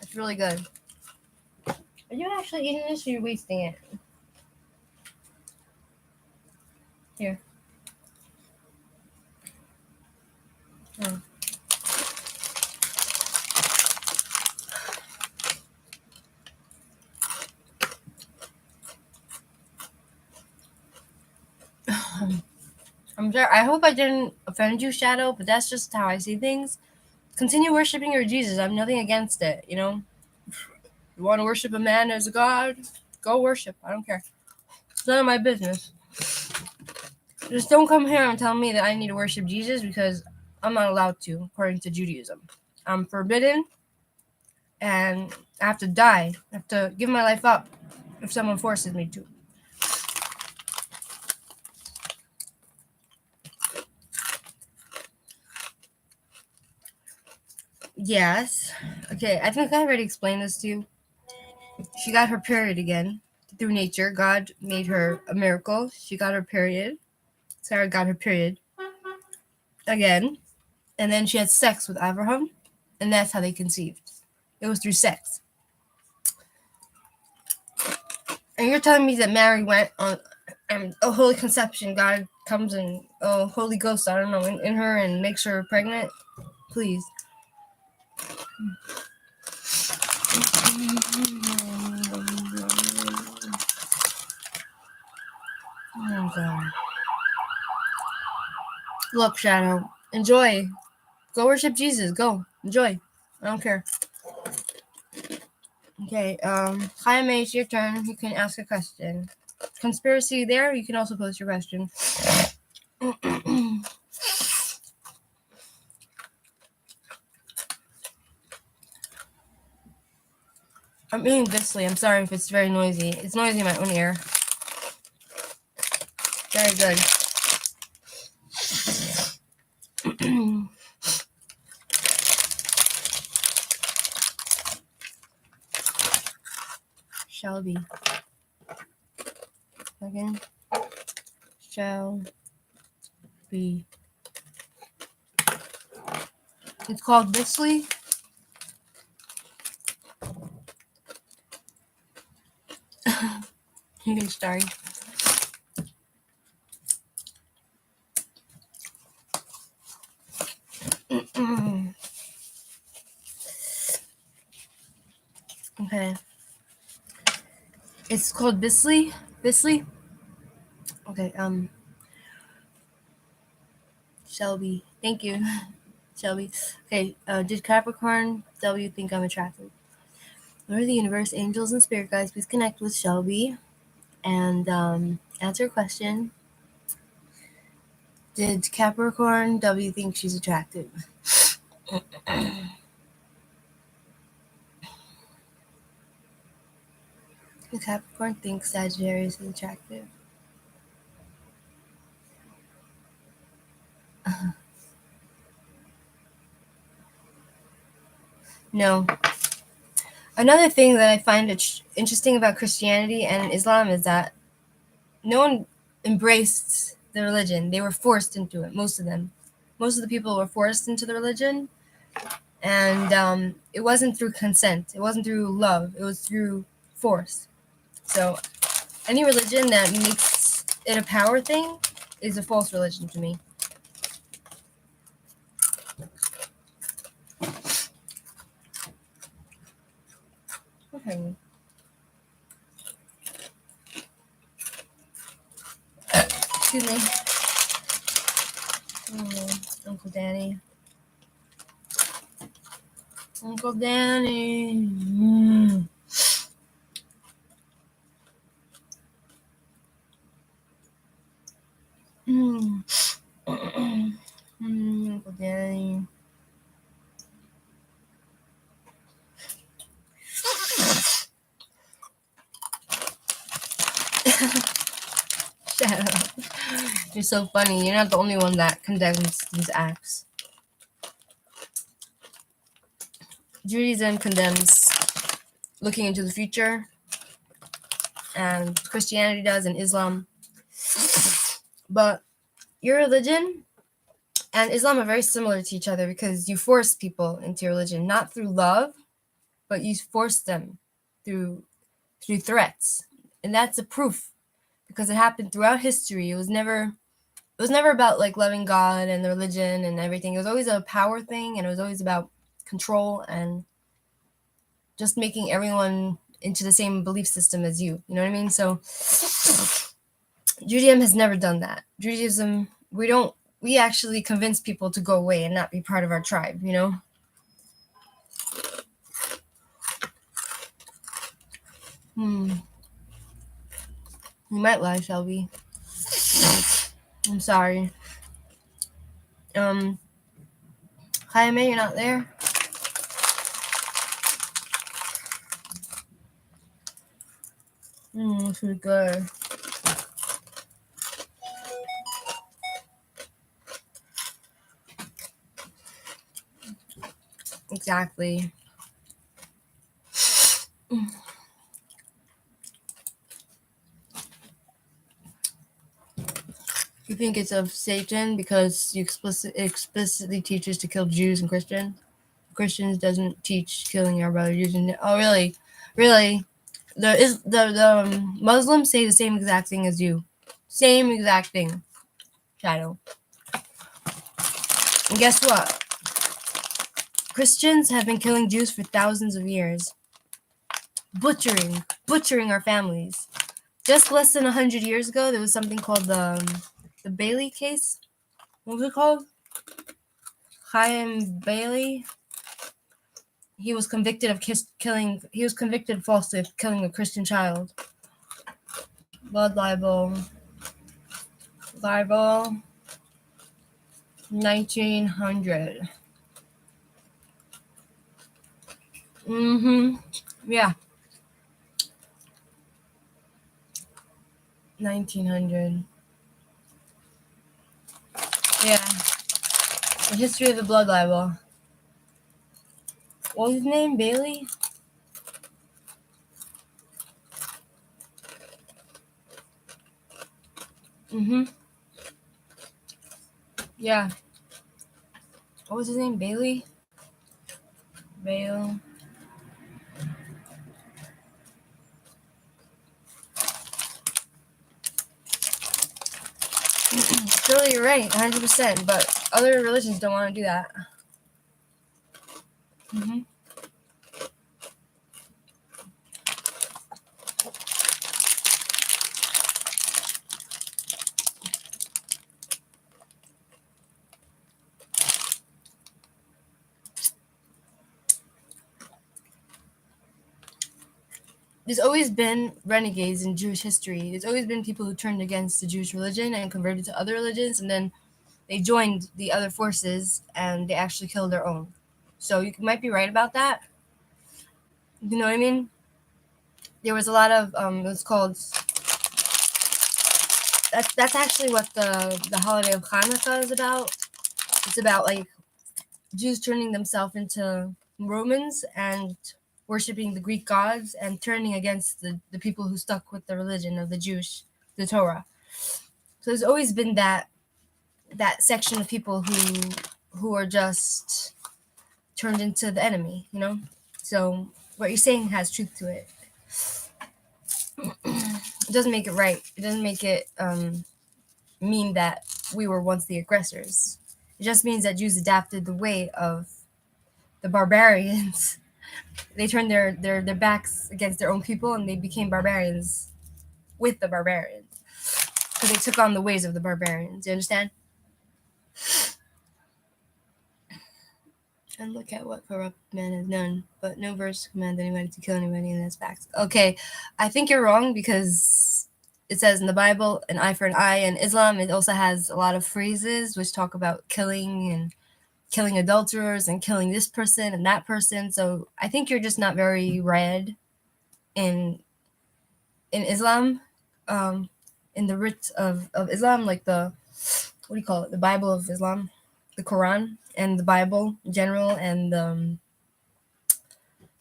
It's really good. Are you actually eating this or are you wasting it? Here. Oh. I'm sorry. I hope I didn't offend you, Shadow, but that's just how I see things. Continue worshiping your Jesus. I have nothing against it, you know? You want to worship a man as a god? Go worship. I don't care. It's none of my business. Just don't come here and tell me that I need to worship Jesus because I'm not allowed to, according to Judaism. I'm forbidden, and I have to die. I have to give my life up if someone forces me to. Yes. Okay, I think I already explained this to you. She got her period again through nature. God made her a miracle. She got her period. Sarah got her period again. And then she had sex with Abraham, and that's how they conceived. It was through sex. And you're telling me that Mary went on a holy conception, God comes and Holy Ghost, I don't know, in her and makes her pregnant? Please. Oh God. Look, Shadow, enjoy. Go worship Jesus. Go. Enjoy. I don't care. Okay, Jaime, it's your turn. You can ask a question. Conspiracy there, you can also post your question. I'm eating Bisley. I'm sorry if it's very noisy. It's noisy in my own ear. Very good. Shelby. Again. Shall be. It's called Bisley. Okay, sorry. Okay. It's called Bisley. Bisley. Okay. Shelby. Thank you, Shelby. Okay. Did Capricorn W think I'm attractive? Lord of the universe, angels, and spirit guides, please connect with Shelby and answer a question. Did Capricorn W think she's attractive? The Capricorn thinks Sagittarius is attractive. No. Another thing that I find interesting about Christianity and Islam is that no one embraced the religion. They were forced into it, most of them. Most of the people were forced into the religion, and it wasn't through consent. It wasn't through love. It was through force. So any religion that makes it a power thing is a false religion to me. Okay. Excuse me. Uncle Danny. Uncle Danny. Uncle Danny. Shut up. You're so funny. You're not the only one that condemns these acts. Judaism condemns looking into the future, and Christianity does, and Islam. But your religion and Islam are very similar to each other because you force people into your religion, not through love, but you force them through threats. And that's a proof because it happened throughout history. It was never about like loving God and the religion and everything. It was always a power thing, and it was always about control and just making everyone into the same belief system as you. You know what I mean? So Judaism has never done that. Judaism, we actually convince people to go away and not be part of our tribe, you know? You might lie, Shelby. I'm sorry. Jaime, you're not there? This is good. Exactly. You think it's of Satan because you explicitly teaches to kill Jews and Christians? Christians doesn't teach killing our brothers using it. Oh, really? Really? The Muslims say the same exact thing as you. Same exact thing. Shadow. And guess what? Christians have been killing Jews for thousands of years. Butchering our families. Just less than 100 years ago, there was something called the Bailey case. What was it called? Chaim Bailey. He was convicted of killing. He was convicted falsely of killing a Christian child. Blood libel. 1900. Yeah. 1900. Yeah. The history of the blood libel. What was his name? Bailey? Yeah. What was his name? Bailey? Bail. Surely you're right, 100%. But other religions don't want to do that. There's always been renegades in Jewish history. There's always been people who turned against the Jewish religion and converted to other religions, and then they joined the other forces and they actually killed their own. So you might be right about that. You know what I mean? There was a lot of it's called. That's actually what the holiday of Hanukkah is about. It's about like Jews turning themselves into Romans and worshiping the Greek gods and turning against the people who stuck with the religion of the Jewish, the Torah. So there's always been that section of people who are just turned into the enemy, you know? So what you're saying has truth to it. It doesn't make it right. It doesn't make it mean that we were once the aggressors. It just means that Jews adapted the way of the barbarians. They turned their backs against their own people and they became barbarians with the barbarians. Because they took on the ways of the barbarians. You understand? And look at what corrupt man has done. But no verse command anybody to kill anybody, and that's facts. Okay, I think you're wrong because it says in the Bible an eye for an eye. In Islam, it also has a lot of phrases which talk about killing and killing adulterers and killing this person and that person. So I think you're just not very read in Islam, in the writ of Islam, like the, what do you call it, the Bible of Islam, the Quran and the Bible in general, and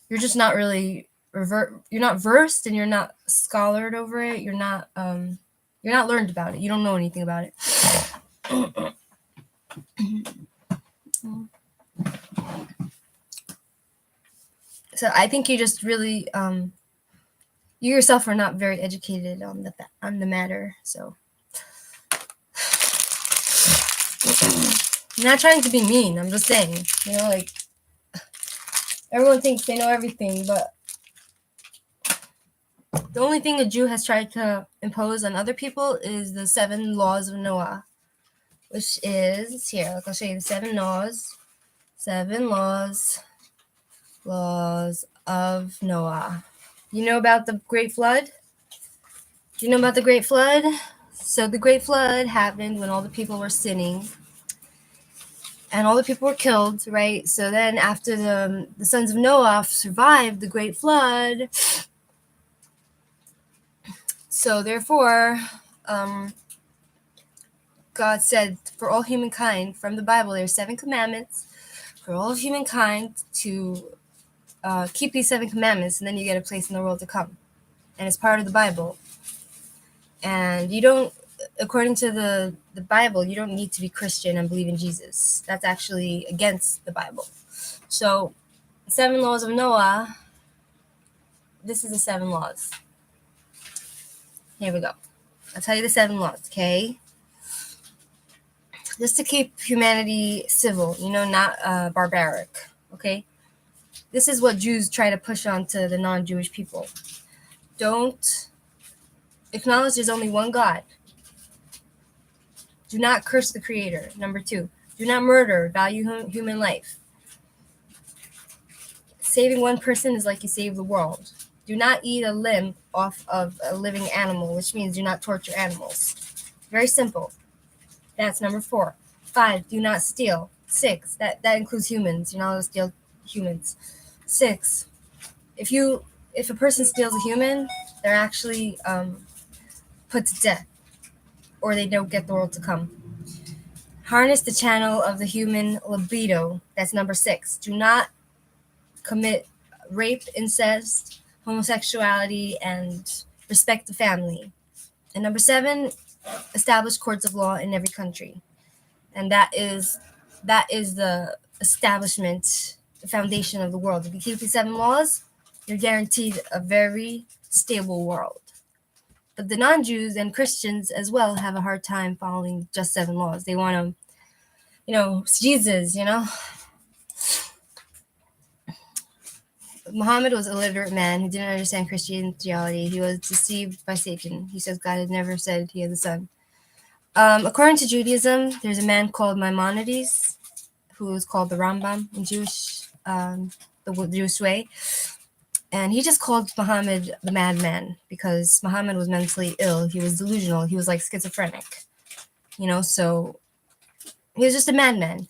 you're just not really you're not versed and you're not scholared over it. You're not learned about it. You don't know anything about it. So I think you just really you yourself are not very educated on the matter. So I'm not trying to be mean. I'm just saying, like everyone thinks they know everything, but the only thing a Jew has tried to impose on other people is the 7 laws of Noah, which is here. I'll show you the 7 laws. 7 laws of Noah. You know about the Great Flood? Do you know about the Great Flood? So the Great Flood happened when all the people were sinning, and all the people were killed, right? So then after the sons of Noah survived the Great Flood, so therefore, God said for all humankind, from the Bible, there's 7 commandments for all of humankind to keep these 7 commandments, and then you get a place in the world to come. And it's part of the Bible. And you don't, according to the Bible, you don't need to be Christian and believe in Jesus. That's actually against the Bible. So 7 laws of Noah, this is the 7 laws. Here we go. I'll tell you the 7 laws, okay? Just to keep humanity civil, not barbaric, okay? This is what Jews try to push onto the non-Jewish people. Don't acknowledge there's only one God. Do not curse the Creator. Number 2, do not murder. Value human life. Saving one person is like you save the world. Do not eat a limb off of a living animal, which means do not torture animals. Very simple. That's number 4. 5, do not steal. 6, that includes humans. You're not allowed to steal humans. 6, if a person steals a human, they're actually put to death, or they don't get the world to come. Harness the channel of the human libido. That's number 6. Do not commit rape, incest, homosexuality, and respect the family. And number 7, establish courts of law in every country. And that is the establishment, the foundation of the world. If you keep these 7 laws, you're guaranteed a very stable world. But the non-Jews and Christians as well have a hard time following just 7 laws. They want to, Jesus, Muhammad was a illiterate man who didn't understand Christian theology. He was deceived by Satan. He says God had never said he has a son. According to Judaism, there's a man called Maimonides, who is called the Rambam in the Jewish way. And he just called Muhammad the madman because Muhammad was mentally ill. He was delusional. He was like schizophrenic, so he was just a madman.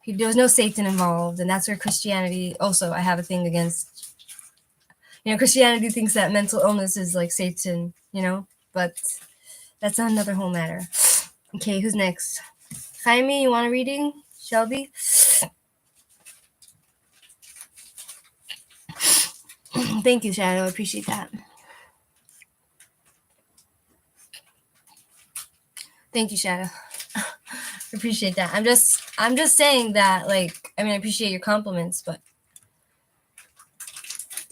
There was no Satan involved. And that's where Christianity, also, I have a thing against, Christianity thinks that mental illness is like Satan, but that's another whole matter. Okay, who's next? Jaime, you want a reading? Shelby? Thank you, Shadow. I appreciate that. Thank you, Shadow. Appreciate that. I'm just saying that, I appreciate your compliments, but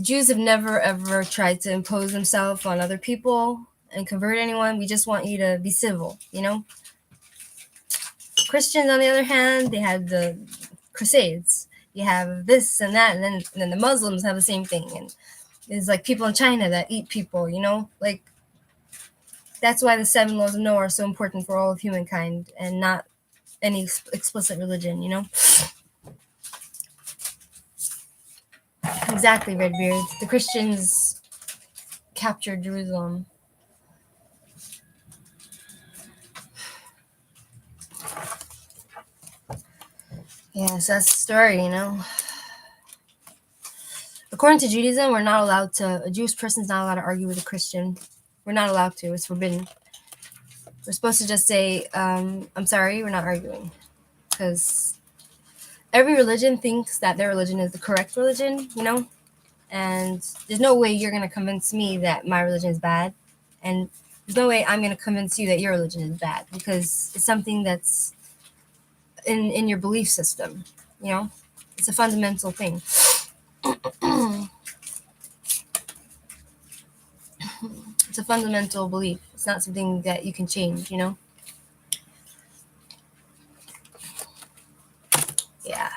Jews have never ever tried to impose themselves on other people and convert anyone. We just want you to be civil, Christians, on the other hand, they had the Crusades. You have this and that, and then the Muslims have the same thing. And there's like people in China that eat people, that's why the 7 laws of Noah are so important for all of humankind and not any explicit religion, Exactly, Redbeard. The Christians captured Jerusalem. Yeah, so that's the story, According to Judaism, a Jewish person's not allowed to argue with a Christian. We're not allowed to. It's forbidden. We're supposed to just say, I'm sorry, we're not arguing. Because every religion thinks that their religion is the correct religion, And there's no way you're going to convince me that my religion is bad. And there's no way I'm going to convince you that your religion is bad. Because it's something that's in your belief system. It's a fundamental thing. It's a fundamental belief. It's not something that you can change. Yeah.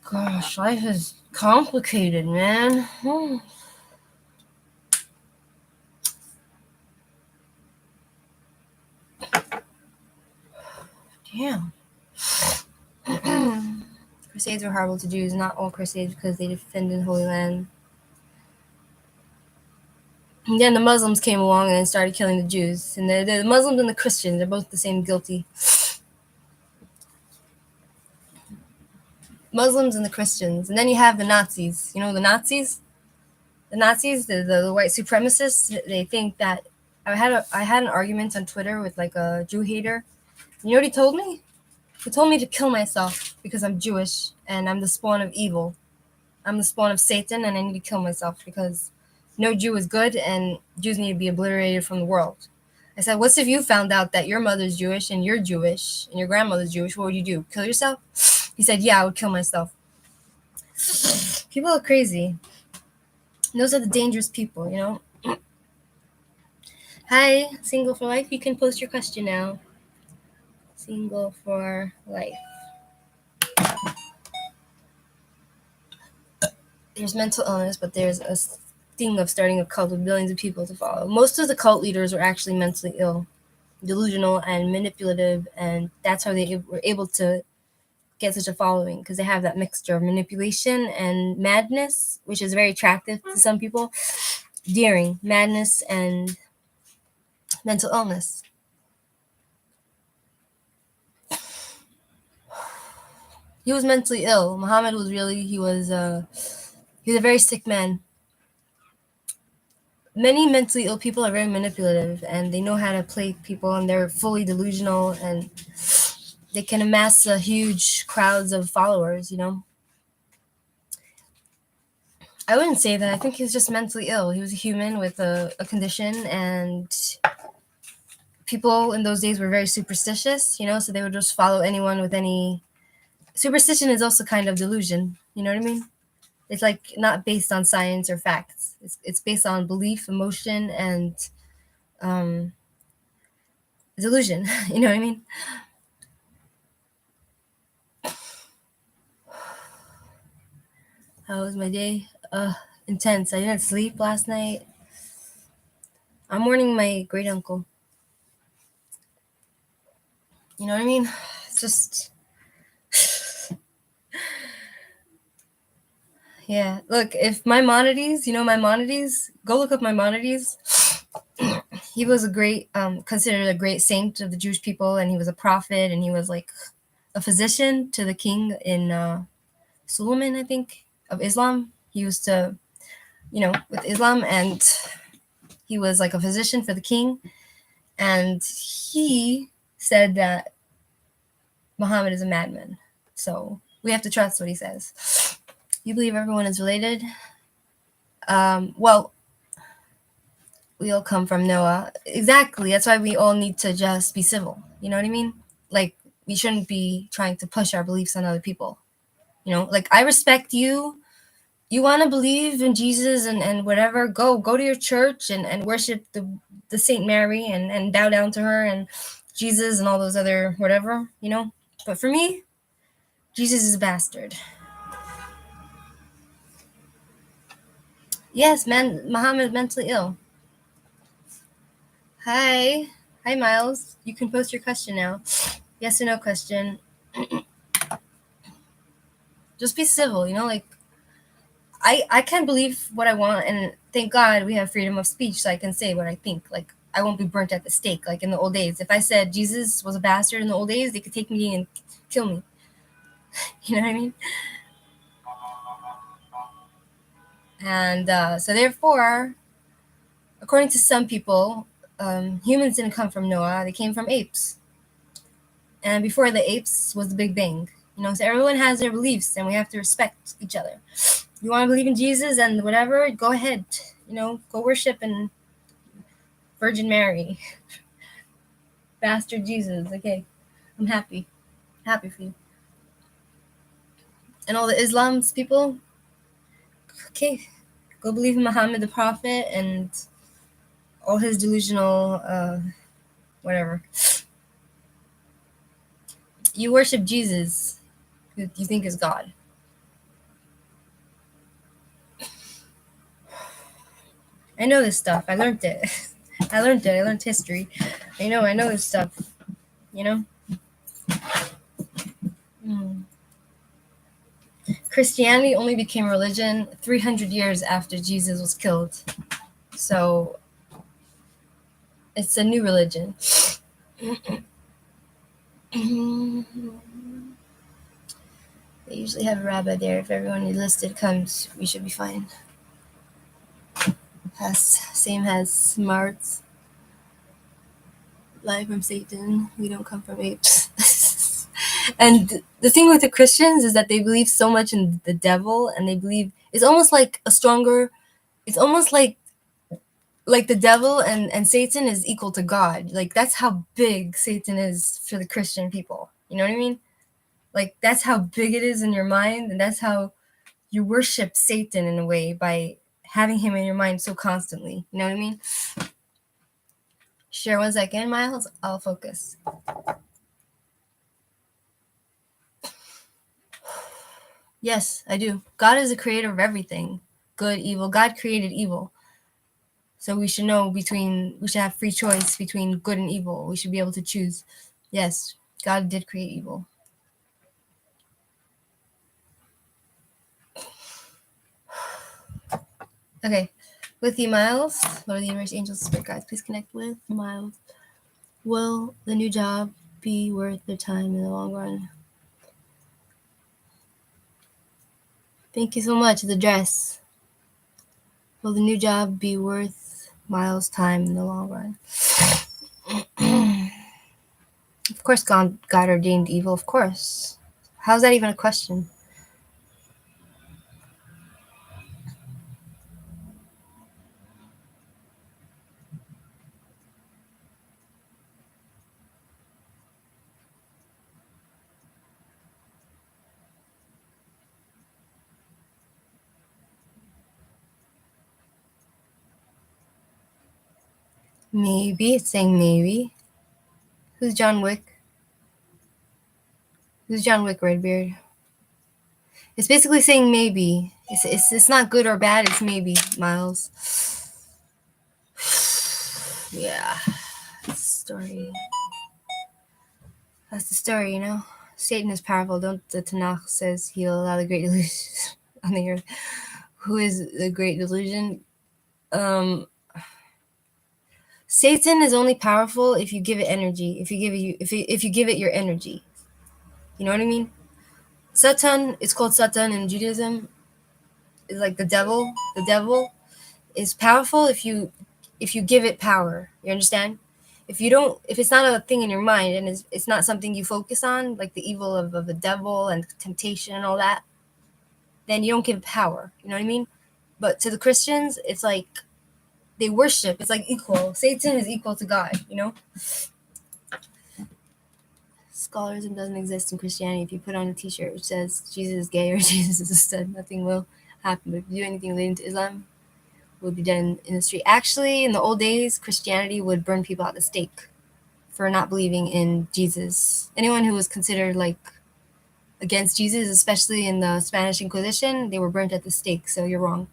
Gosh, life is complicated, man. Damn. Crusades were horrible to Jews. Not all crusades, because they defended Holy Land. And then the Muslims came along and started killing the Jews. And the Muslims and the Christians, they're both the same guilty. Muslims and the Christians. And then you have the Nazis. The Nazis? The Nazis, the white supremacists, they think that I had an argument on Twitter with like a Jew hater. You know what he told me? He told me to kill myself because I'm Jewish and I'm the spawn of evil. I'm the spawn of Satan, and I need to kill myself because no Jew is good and Jews need to be obliterated from the world. I said, what's if you found out that your mother's Jewish and you're Jewish and your grandmother's Jewish? What would you do? Kill yourself? He said, yeah, I would kill myself. People are crazy. Those are the dangerous people. Hi, Single for Life. You can post your question now. Single for Life. There's mental illness, but there's a thing of starting a cult with billions of people to follow. Most of the cult leaders were actually mentally ill, delusional, and manipulative, and that's how they were able to get such a following, because they have that mixture of manipulation and madness, which is very attractive to some people. Daring, madness, and mental illness. He was mentally ill. Muhammad was he was a very sick man. Many mentally ill people are very manipulative, and they know how to play people, and they're fully delusional, and they can amass huge crowds of followers. I wouldn't say that. I think he was just mentally ill. He was a human with a condition, and people in those days were very superstitious, so they would just follow anyone with any. Superstition is also kind of delusion, you know what I mean? It's like not based on science or facts. It's based on belief, emotion, and delusion. You know what I mean? How was my day? Intense. I didn't sleep last night. I'm mourning my great uncle. You know what I mean? It's just. Yeah. Look, if Maimonides, Maimonides, go look up Maimonides. He was considered a great saint of the Jewish people, and he was a prophet, and he was like a physician to the king in Suleiman, I think, of Islam. He used to, with Islam, and he was like a physician for the king, and he said that Muhammad is a madman. So we have to trust what he says. You believe everyone is related? Well, we all come from Noah. Exactly. That's why we all need to just be civil. You know what I mean? Like, we shouldn't be trying to push our beliefs on other people. Like, I respect you. You want to believe in Jesus and whatever, go to your church and worship the Saint Mary and bow down to her and Jesus and all those other whatever, But for me, Jesus is a bastard. Yes, man, Muhammad is mentally ill. Hi, Miles. You can post your question now. Yes or no question. Just be civil, like I can believe what I want, and thank God we have freedom of speech, so I can say what I think. Like, I won't be burnt at the stake like in the old days. If I said Jesus was a bastard in the old days, they could take me and kill me. You know what I mean? And so therefore, according to some people, humans didn't come from Noah, they came from apes. And before the apes was the Big Bang. So everyone has their beliefs, and we have to respect each other. You want to believe in Jesus and whatever, go ahead. Go worship and Virgin Mary. Bastard Jesus. Okay. I'm happy for you. And all the Islam's people, okay, go believe in Muhammad the Prophet and all his delusional, whatever. You worship Jesus, who you think is God. I know this stuff. I learned it. I learned history. I know this stuff. You know? Mm. Christianity only became religion 300 years after Jesus was killed. So it's a new religion. They usually have a rabbi there. If everyone listed comes, we should be fine. Same has smarts. Life from Satan. We don't come from apes. And the thing with the Christians is that they believe so much in the devil, and they believe it's almost like it's almost like the devil and Satan is equal to God. Like, that's how big Satan is for the Christian people. You know what I mean? Like, that's how big it is in your mind, and that's how you worship Satan in a way, by having him in your mind so constantly. You know what I mean? Share 1 second, Miles. I'll focus. Yes, I do. God is the creator of everything. Good, evil. God created evil. So we should we should have free choice between good and evil. We should be able to choose. Yes, God did create evil. Okay. With you, Miles. What are the universe, angels, spirit guides? Please connect with Miles. Will the new job be worth their time in the long run? Thank you so much. The dress. Will the new job be worth Miles' time in the long run? Of course, God ordained evil. Of course. How's that even a question? Maybe. It's saying maybe. Who's John Wick? Who's John Wick, Redbeard? It's basically saying maybe. It's not good or bad. It's maybe, Miles. Yeah. That's the story. That's the story, you know? Satan is powerful. Don't the Tanakh says he'll allow the great delusion on the earth. Who is the great delusion? Satan is only powerful if you give it energy. If you give it your energy. You know what I mean? Satan, it's called Satan in Judaism. Is like the devil. The devil is powerful if you give it power. You understand? If it's not a thing in your mind, and it's not something you focus on, like the evil of the devil and temptation and all that, then you don't give it power. You know what I mean? But to the Christians, it's like they worship. It's like equal. Satan is equal to God. You know? Scholarism doesn't exist in Christianity. If you put on a t-shirt which says Jesus is gay or Jesus is a stud, nothing will happen. But if you do anything related to Islam, it would be done in the street. Actually, in the old days, Christianity would burn people at the stake for not believing in Jesus. Anyone who was considered like against Jesus, especially in the Spanish Inquisition, they were burnt at the stake. So you're wrong.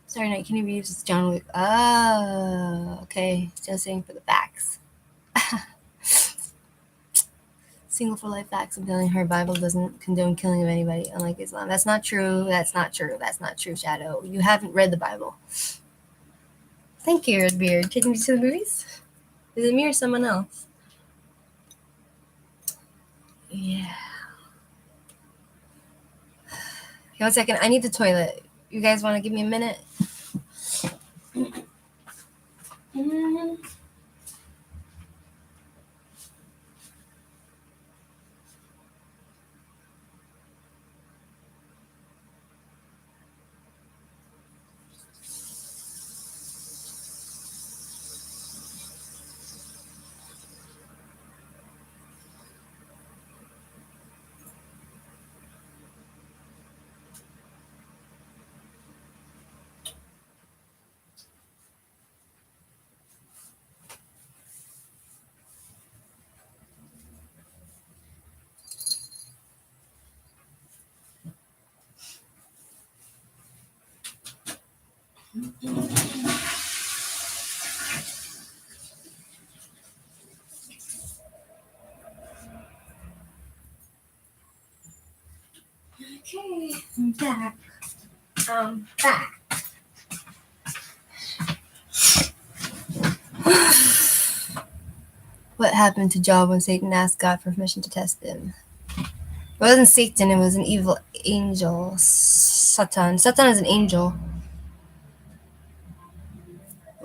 Sorry, Knight, can you read this? John Wick? Oh, okay. Just saying for the facts. Single for life facts. I'm telling her Bible doesn't condone killing of anybody, unlike Islam. That's not true. That's not true. That's not true, Shadow. You haven't read the Bible. Thank you, Redbeard. Taking me to the movies? Is it me or someone else? Yeah. Okay, 1 second. I need the toilet. You guys want to give me a minute? Okay, I'm back. Back. What happened to Job when Satan asked God for permission to test him? It wasn't Satan, it was an evil angel. Satan. Satan is an angel.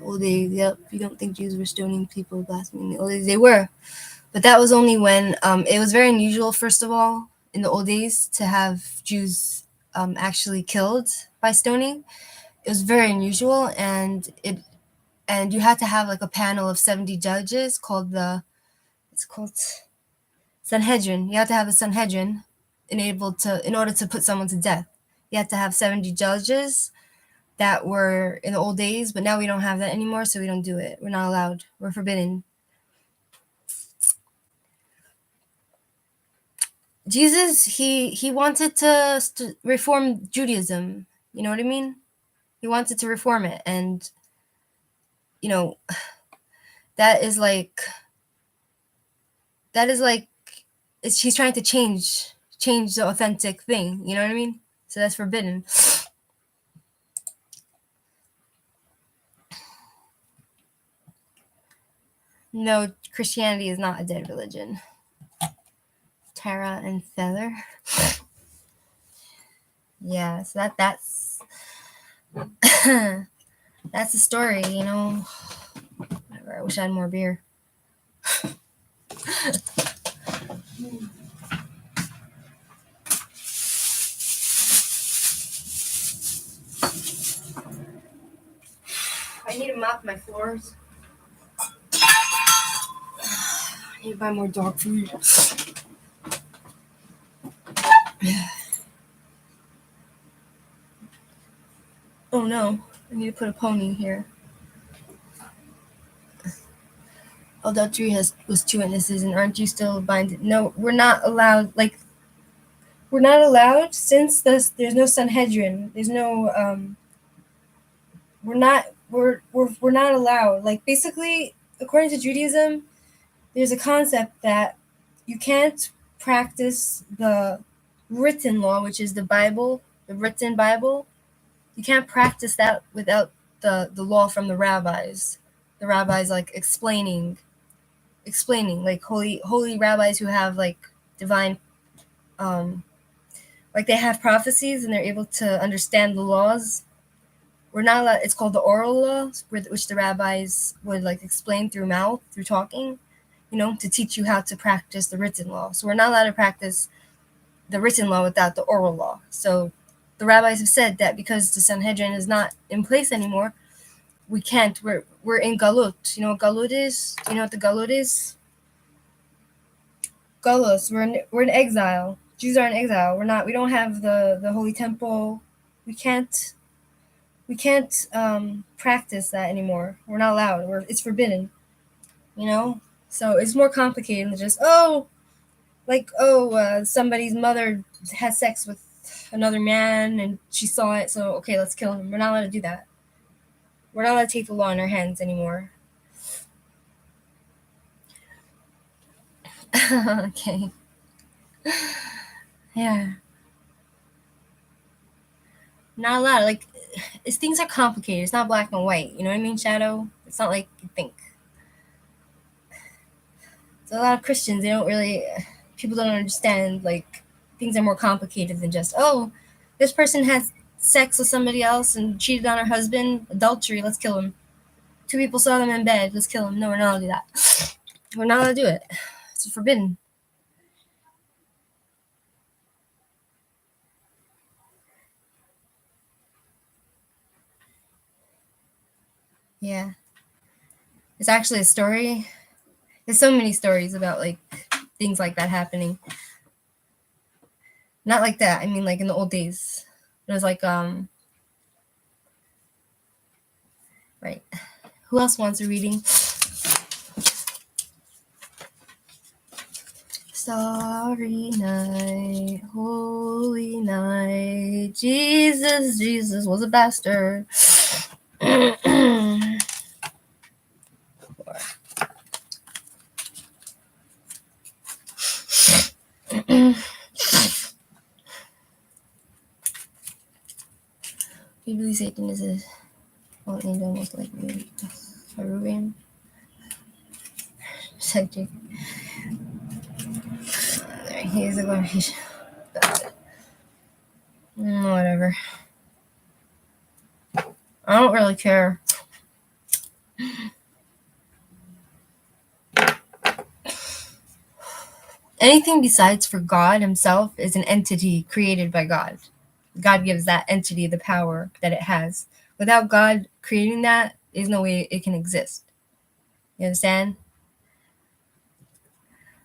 Old days, yep. You don't think Jews were stoning people blaspheming in the old days? They were. But that was only when it was very unusual, first of all, in the old days to have Jews actually killed by stoning. It was very unusual, and you had to have like a panel of 70 judges called it's called Sanhedrin. You had to have a Sanhedrin in order to put someone to death. You had to have 70 judges that were in the old days, but now we don't have that anymore, so we don't do it. We're not allowed. We're forbidden. Jesus, he wanted to reform Judaism. You know what I mean? He wanted to reform it, and you know that is like he's trying to change the authentic thing. You know what I mean? So that's forbidden. No, Christianity is not a dead religion. Tara and Feather. Yeah, so that's that's the story, you know. Whatever. I wish I had more beer. I need to mop my floors. I need to buy more dog food. Oh no, I need to put a pony here. Adultery was 2 witnesses, and aren't you still binded? No, we're not allowed. Like, we're not allowed since there's no Sanhedrin. There's no we're not allowed. Like, basically, according to Judaism, there's a concept that you can't practice the written law, which is the Bible, the written Bible. You can't practice that without the law from the rabbis. The rabbis like explaining like holy rabbis who have like divine like they have prophecies and they're able to understand the laws. We're not allowed. It's called the oral law, which the rabbis would like explain through mouth, through talking, you know, to teach you how to practice the written law. So we're not allowed to practice the written law without the oral law. So the rabbis have said that because the Sanhedrin is not in place anymore, we can't. We're in galut. You know what galut is? You know what the galut is? Galus. We're in exile. Jews are in exile. We don't have the holy temple. We can't practice that anymore. We're not allowed. It's forbidden. You know? So it's more complicated than just somebody's mother had sex with another man and she saw it, so okay, let's kill him. We're not allowed to do that. We're not allowed to take the law in our hands anymore. Okay. Yeah. Not allowed. Like, things are complicated. It's not black and white. You know what I mean, Shadow? It's not like you think. So a lot of Christians, people don't understand, like, things are more complicated than just, oh, this person has sex with somebody else and cheated on her husband, adultery, let's kill him. 2 people saw them in bed, let's kill him. No, we're not allowed to do that. We're not allowed to do it. It's forbidden. Yeah. It's actually a story. There's so many stories about, like, things like that happening. Not like that. I mean, like, in the old days. It was like, right. Who else wants a reading? Starry night, holy night, Jesus was a bastard. We believe Satan is a fallen angel, most likely a Ruben. Subject. He's a glorification. Whatever. I don't really care. Anything besides for God himself is an entity created by God. God gives that entity the power that it has. Without God creating that, there's no way it can exist. You understand?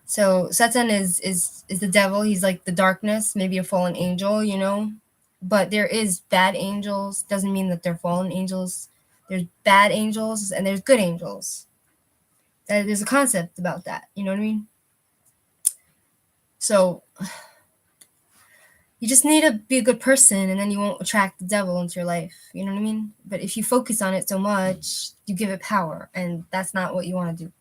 So Satan is the devil. He's like the darkness, maybe a fallen angel, you know. But there is bad angels. Doesn't mean that they're fallen angels. There's bad angels and there's good angels. There's a concept about that. You know what I mean? So you just need to be a good person and then you won't attract the devil into your life. You know what I mean? But if you focus on it so much, you give it power, and that's not what you want to do.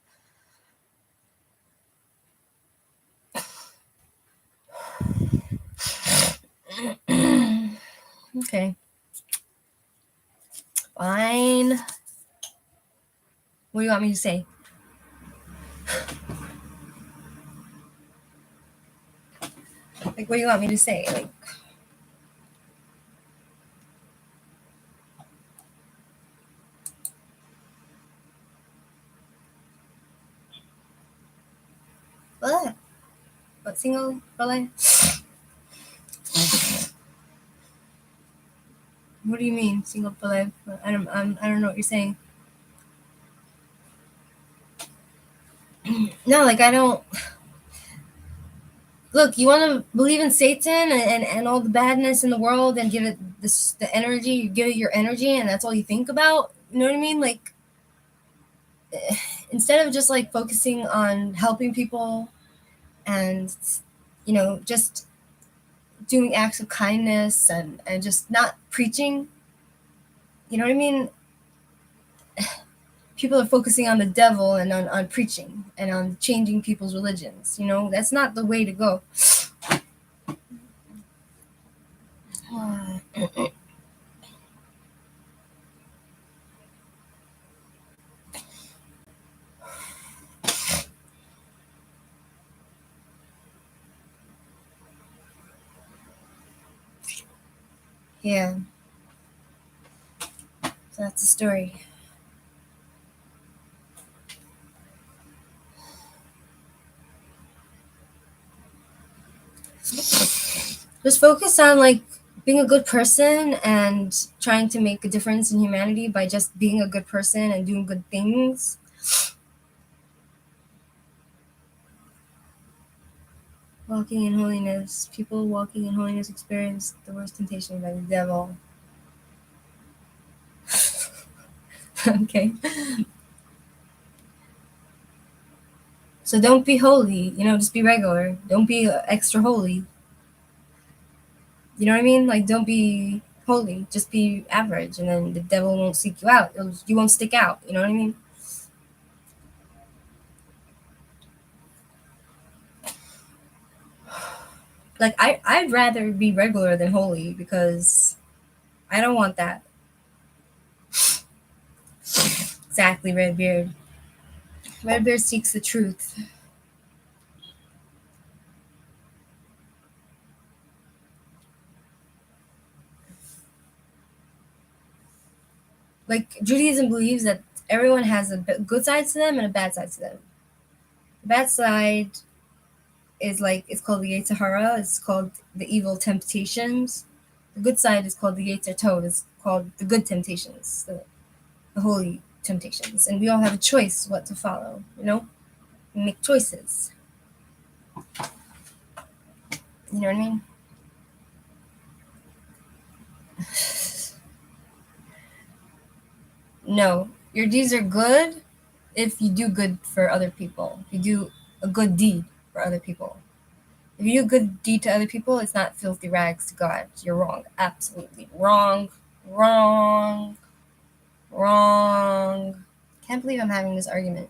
Okay. Fine. What do you want me to say? Like, what do you want me to say? Like, what? What single relay? What do you mean single relay? I don't know what you're saying. No, like I don't. Look, you want to believe in Satan and all the badness in the world and give it the energy. You give it your energy, and that's all you think about. You know what I mean? Like, instead of just like focusing on helping people and just doing acts of kindness and just not preaching, you know what I mean? People are focusing on the devil and on preaching and on changing people's religions. That's not the way to go. Yeah, so that's the story. Just focus on like being a good person and trying to make a difference in humanity by just being a good person and doing good things. Walking in holiness. People walking in holiness experience the worst temptation by the devil. Okay. So don't be holy, just be regular. Don't be extra holy. You know what I mean? Like, don't be holy. Just be average, and then the devil won't seek you out. You won't stick out. You know what I mean? Like, I'd rather be regular than holy because I don't want that. Exactly, Redbeard. Redbeard seeks the truth. Like, Judaism believes that everyone has a good side to them and a bad side to them. The bad side is like, it's called the Yetzer Hara. It's called the evil temptations. The good side is called the Yetzer Tov. It's called the good temptations, the holy temptations. And we all have a choice what to follow, We make choices. You know what I mean? No, your deeds are good if you do good for other people. If you do a good deed for other people. If you do a good deed to other people, it's not filthy rags to God. You're wrong. Absolutely wrong. Wrong. Wrong. Can't believe I'm having this argument.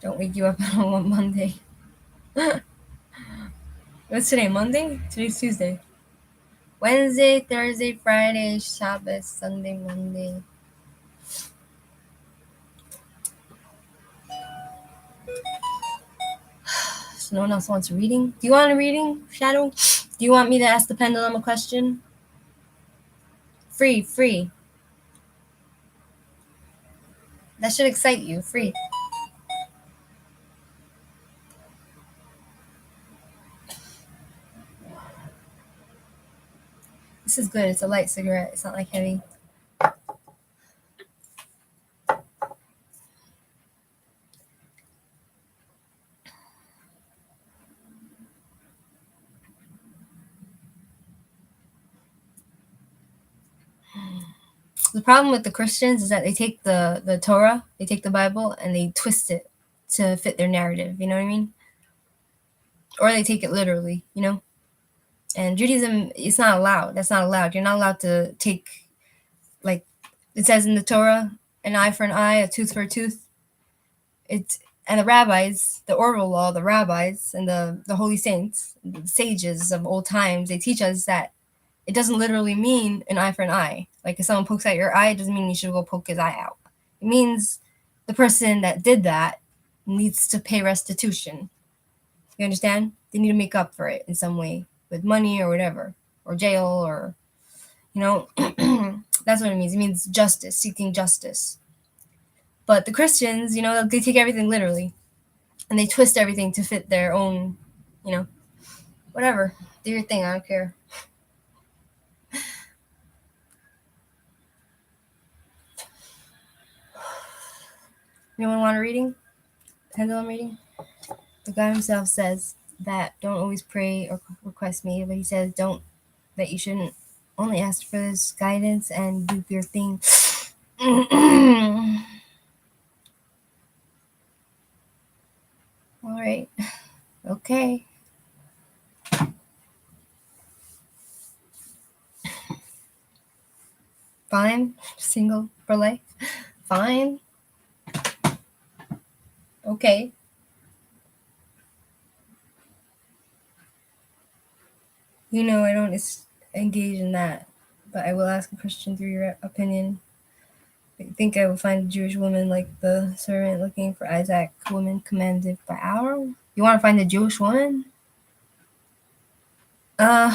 Don't wake you up on Monday. What's today? Monday? Today's Tuesday. Wednesday, Thursday, Friday, Shabbos, Sunday, Monday. So no one else wants a reading? Do you want a reading, Shadow? Do you want me to ask the pendulum a question? Free. That should excite you. Free. This is good. It's a light cigarette. It's not like heavy. The problem with the Christians is that they take the Torah, they take the Bible, and they twist it to fit their narrative. You know what I mean? Or they take it literally. You know. And Judaism, it's not allowed. That's not allowed. You're not allowed to take, like, it says in the Torah, an eye for an eye, a tooth for a tooth. And the rabbis, the oral law, the rabbis, and the holy saints, the sages of old times, they teach us that it doesn't literally mean an eye for an eye. Like if someone pokes out your eye, it doesn't mean you should go poke his eye out. It means the person that did that needs to pay restitution. You understand? They need to make up for it in some way with money or whatever, or jail, or, you know, that's what it means. It means justice, seeking justice. But the Christians, you know, they take everything literally and they twist everything to fit their own, you know, whatever. Do your thing. I don't care. Anyone want a reading? Pendulum reading? The God himself says that don't always pray or request me, but he says that you shouldn't only ask for this guidance and do your thing. All right. Okay. Fine. Single for life. Fine. Okay. You know, I don't engage in that, but I will ask a question through your opinion. I think I will find a Jewish woman like the servant looking for Isaac, woman commanded by Aaron. You want to find a Jewish woman? Why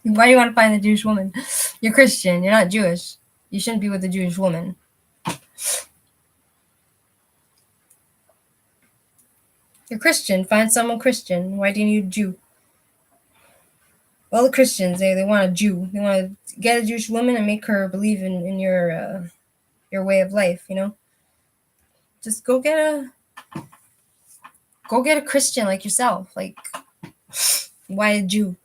do you want to find a Jewish woman? You're Christian. You're not Jewish. You shouldn't be with a Jewish woman. You're Christian. Find someone Christian. Why do you need a Jew? All the Christians, they want a Jew. They want to get a Jewish woman and make her believe in your way of life. You know, just go get a Christian like yourself. Like, why a Jew?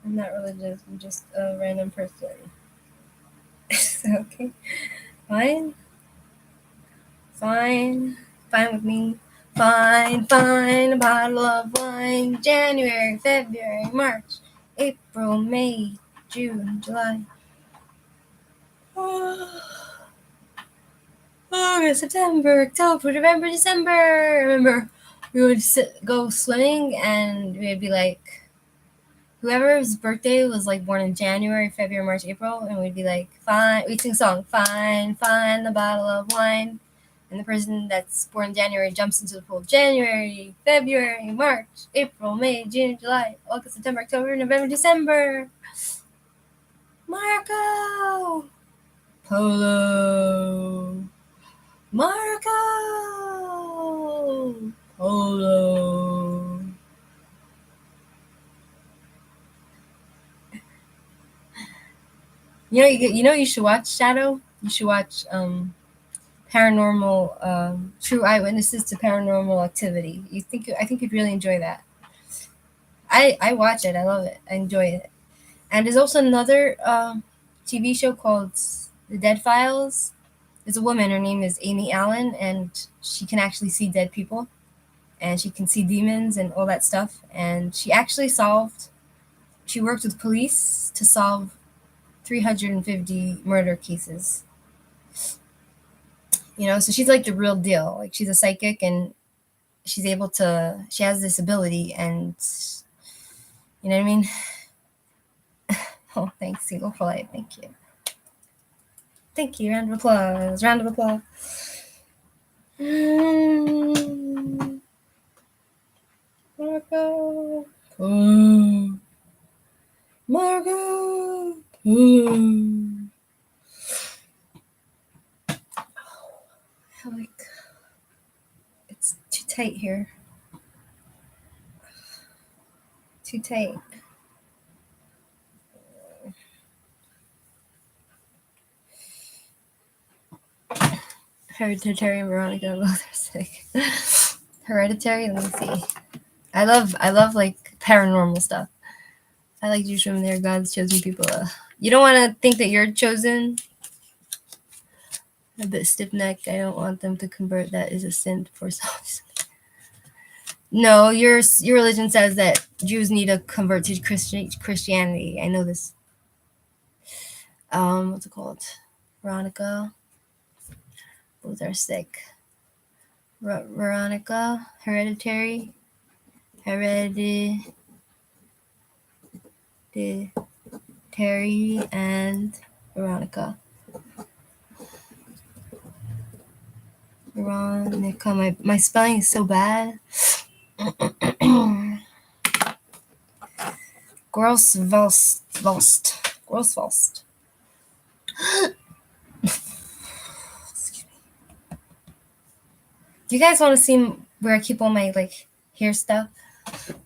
I'm not religious. I'm just a random person. Okay, fine with me. Fine, a bottle of wine. January, February, March, April, May, June, July, August, September, October, November, December. Remember, we would go swimming and we'd be like, whoever's birthday was like born in January, February, March, April, and we'd be like, fine, we'd sing a song, fine, a bottle of wine. And the person that's born in January jumps into the pool. January, February, March, April, May, June, July, August, September, October, November, December. Marco! Polo! Marco! Polo! You know you should watch Shadow. You should watch paranormal, true eyewitnesses to paranormal activity. I think you'd really enjoy that. I watch it. I love it. I enjoy it. And there's also another TV show called The Dead Files. There's a woman. Her name is Amy Allen, and she can actually see dead people, and she can see demons and all that stuff. And she actually solved. She worked with police to solve 350 murder cases. So she's like the real deal. Like, she's a psychic, and she's able to. She has this ability, and you know what I mean. Oh, thanks, Single for Life. Thank you. Thank you. Round of applause. Round of applause. Marco. Marco. Like, it's too tight here. Too tight. Hereditary and Veronica both are sick. Hereditary, let me see. I love like paranormal stuff. I like Jewish women. They're God's chosen people. You don't want to think that you're chosen. A bit stiff necked. I don't want them to convert. That is a sin for some. No, your religion says that Jews need to convert to Christianity. I know this. What's it called? Veronica. Both are sick. Veronica, Hereditary, and Veronica. Veronica, my spelling is so bad. Grossvalst. Excuse me. Do you guys want to see where I keep all my like hair stuff?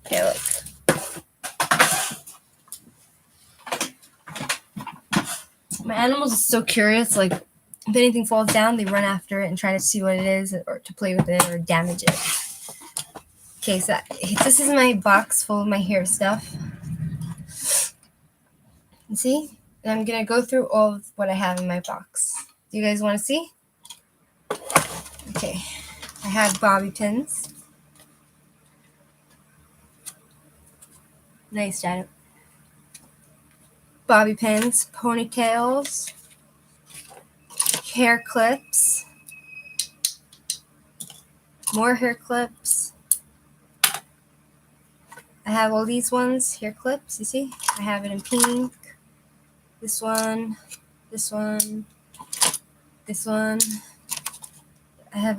Okay, look. My animals are so curious. Like, if anything falls down, they run after it and try to see what it is, or to play with it or damage it. Okay, so this is my box full of my hair stuff. You see? And I'm gonna go through all of what I have in my box. Do you guys want to see? Okay, I have bobby pins. Nice, Shadow. Bobby pins, ponytails, hair clips, more hair clips. I have all these ones, hair clips, you see? I have it in pink. This one, this one, this one. I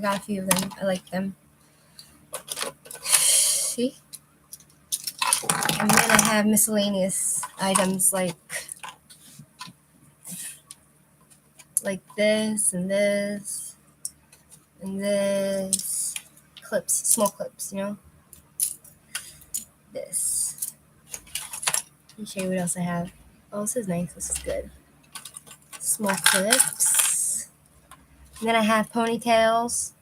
got a few of them. I like them. See? And then I have miscellaneous items like this and this and this. Clips, small clips, This. Let me show you what else I have. Oh, this is nice. This is good. Small clips. And then I have ponytails.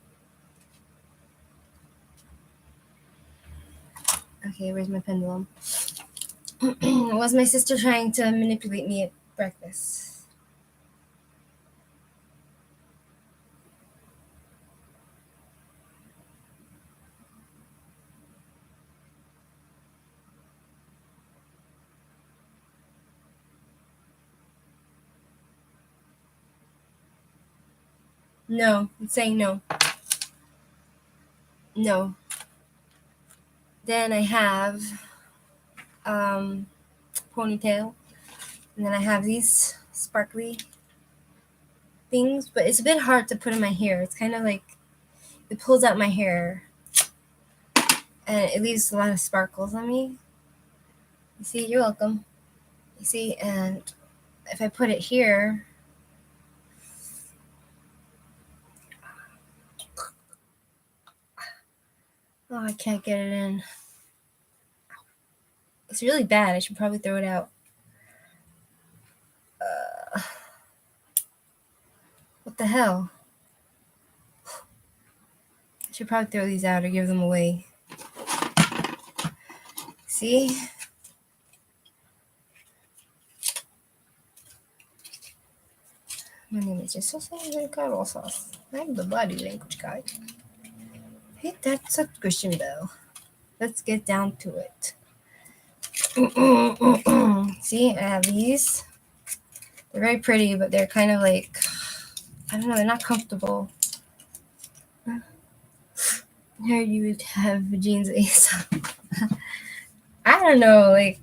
Okay, where's my pendulum? Was my sister trying to manipulate me at breakfast? No, it's saying no. No. Then I have ponytail. And then I have these sparkly things, but it's a bit hard to put in my hair. It's kind of like, it pulls out my hair and it leaves a lot of sparkles on me. You see, you're welcome. You see, and if I put it here, oh, I can't get it in. It's really bad. I should probably throw it out. What the hell? should probably throw these out or give them away. See? My name is just Carlos. I'm the body language guy. Hit that subscription bell. Let's get down to it. See, I have these. They're very pretty, but they're kind of like, I don't know, they're not comfortable. Here you would have jeans ace. I don't know, like,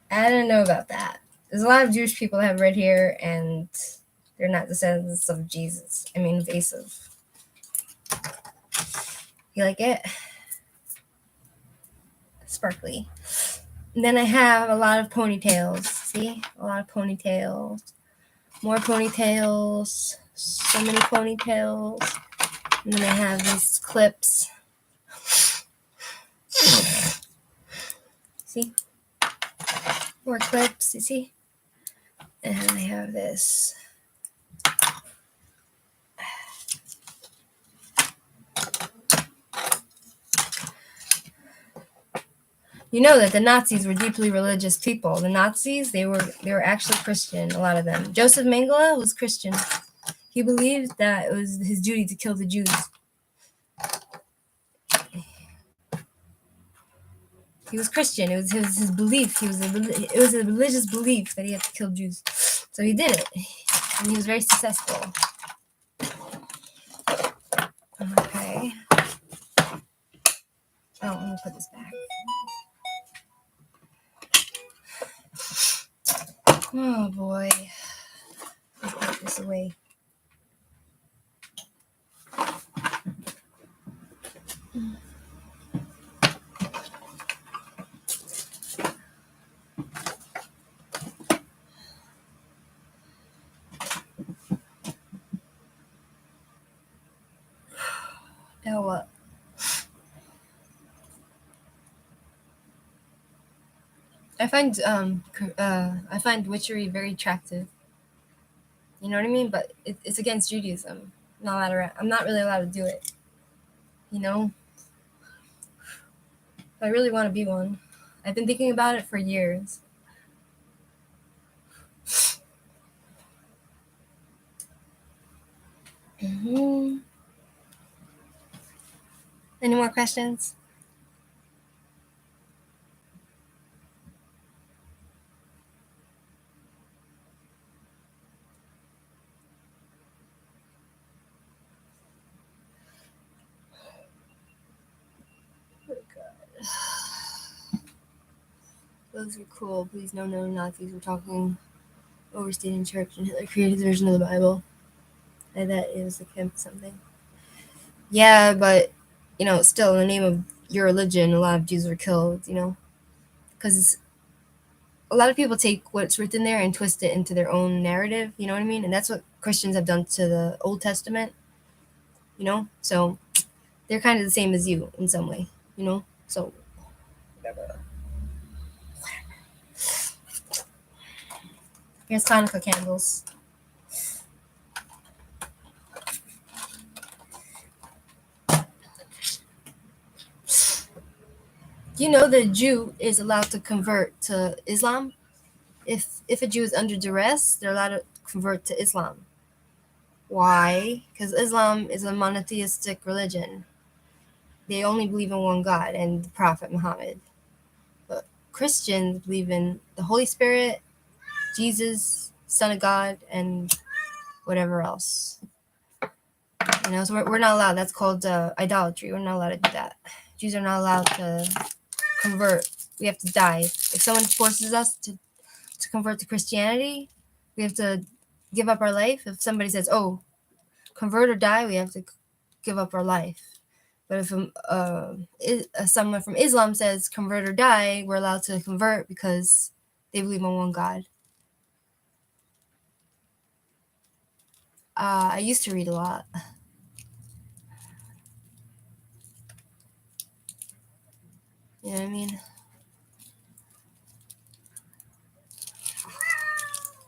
I don't know about that. There's a lot of Jewish people that have red hair, and they're not descendants of Jesus. I mean, invasive. You like it? Sparkly. And then I have a lot of ponytails. See? A lot of ponytails. More ponytails. So many ponytails. And then I have these clips. See? More clips, you see? And I have this. You know that the Nazis were deeply religious people. The Nazis, they were actually Christian, a lot of them. Joseph Mengele was Christian. He believed that it was his duty to kill the Jews. He was Christian. It was his belief. It was a religious belief that he had to kill Jews. So he did it. And he was very successful. Okay. Oh, I'm going to put this back. Oh, boy. Let's put this away. Now what? I find witchery very attractive. You know what I mean? But it's against Judaism. I'm not really allowed to do it. You know? I really want to be one. I've been thinking about it for years. Mm-hmm. Any more questions? Oh, God. Those are cool. Please no Nazis were talking overstating church and Hitler created his version of the Bible. And that is like him something. Yeah, but still in the name of your religion, a lot of Jews were killed, because a lot of people take what's written there and twist it into their own narrative, you know what I mean? And that's what Christians have done to the Old Testament, so they're kind of the same as you in some way, so whatever. Here's Hanukkah candles. You know the Jew is allowed to convert to Islam? If a Jew is under duress, they're allowed to convert to Islam. Why? Because Islam is a monotheistic religion. They only believe in one God and the Prophet Muhammad. But Christians believe in the Holy Spirit, Jesus, Son of God, and whatever else. So we're not allowed. That's called idolatry. We're not allowed to do that. Jews are not allowed to convert. We have to die. If someone forces us to convert to Christianity, we have to give up our life. If somebody says, "Oh, convert or die," we have to give up our life. But if someone from Islam says convert or die, we're allowed to convert because they believe in one God. I used to read a lot. You know what I mean?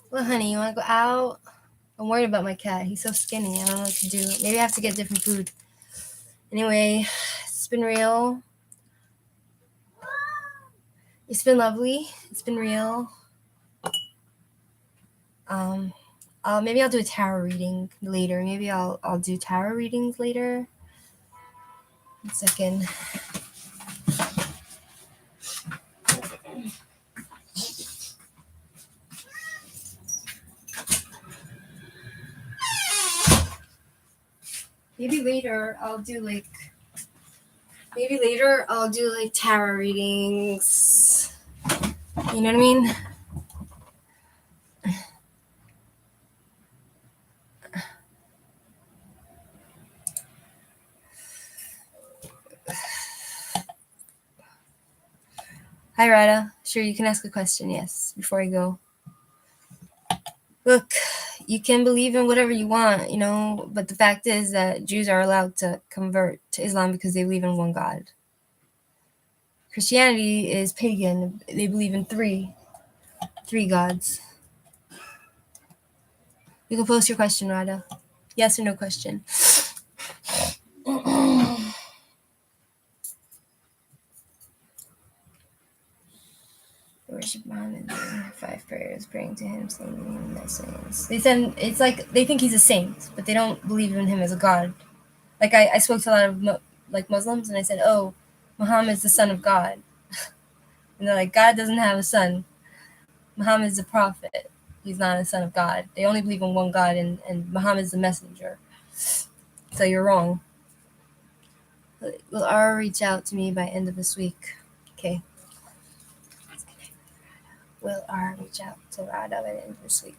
Well, honey, you want to go out? I'm worried about my cat. He's so skinny. I don't know what to do. Maybe I have to get different food Anyway, it's been real. It's been lovely. It's been real. Maybe I'll do a tarot reading later. Maybe I'll do tarot readings later. 1 second. Maybe later I'll do like tarot readings. You know what I mean? Hi, Rada. Sure, you can ask a question, yes, before I go. Look, you can believe in whatever you want, but the fact is that Jews are allowed to convert to Islam because they believe in one God. Christianity is pagan. They believe in three gods. You can post your question, Rada. Yes or no question. Worship Muhammad, 5 prayers, praying to him, saying that saints. They said it's like they think he's a saint, but they don't believe in him as a god. Like I spoke to a lot of Muslims, and I said, "Oh, Muhammad's the son of God," and they're like, "God doesn't have a son. Muhammad's a prophet. He's not a son of God. They only believe in one God, and Muhammad's the messenger." So you're wrong. Will R reach out to me by end of this week? Okay. Will R reach out to Rada by the end of this week?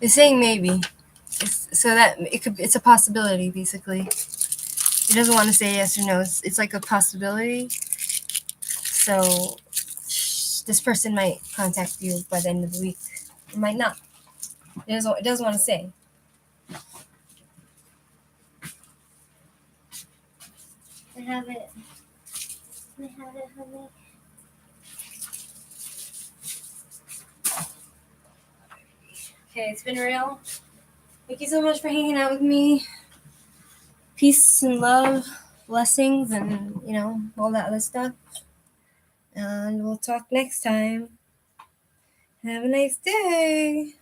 It's saying maybe. So that it's a possibility, basically. It doesn't want to say yes or no. It's like a possibility. So this person might contact you by the end of the week. It might not. It doesn't want to say. I have it, honey. Okay, it's been real. Thank you so much for hanging out with me. Peace and love, blessings, and all that other stuff. And we'll talk next time. Have a nice day.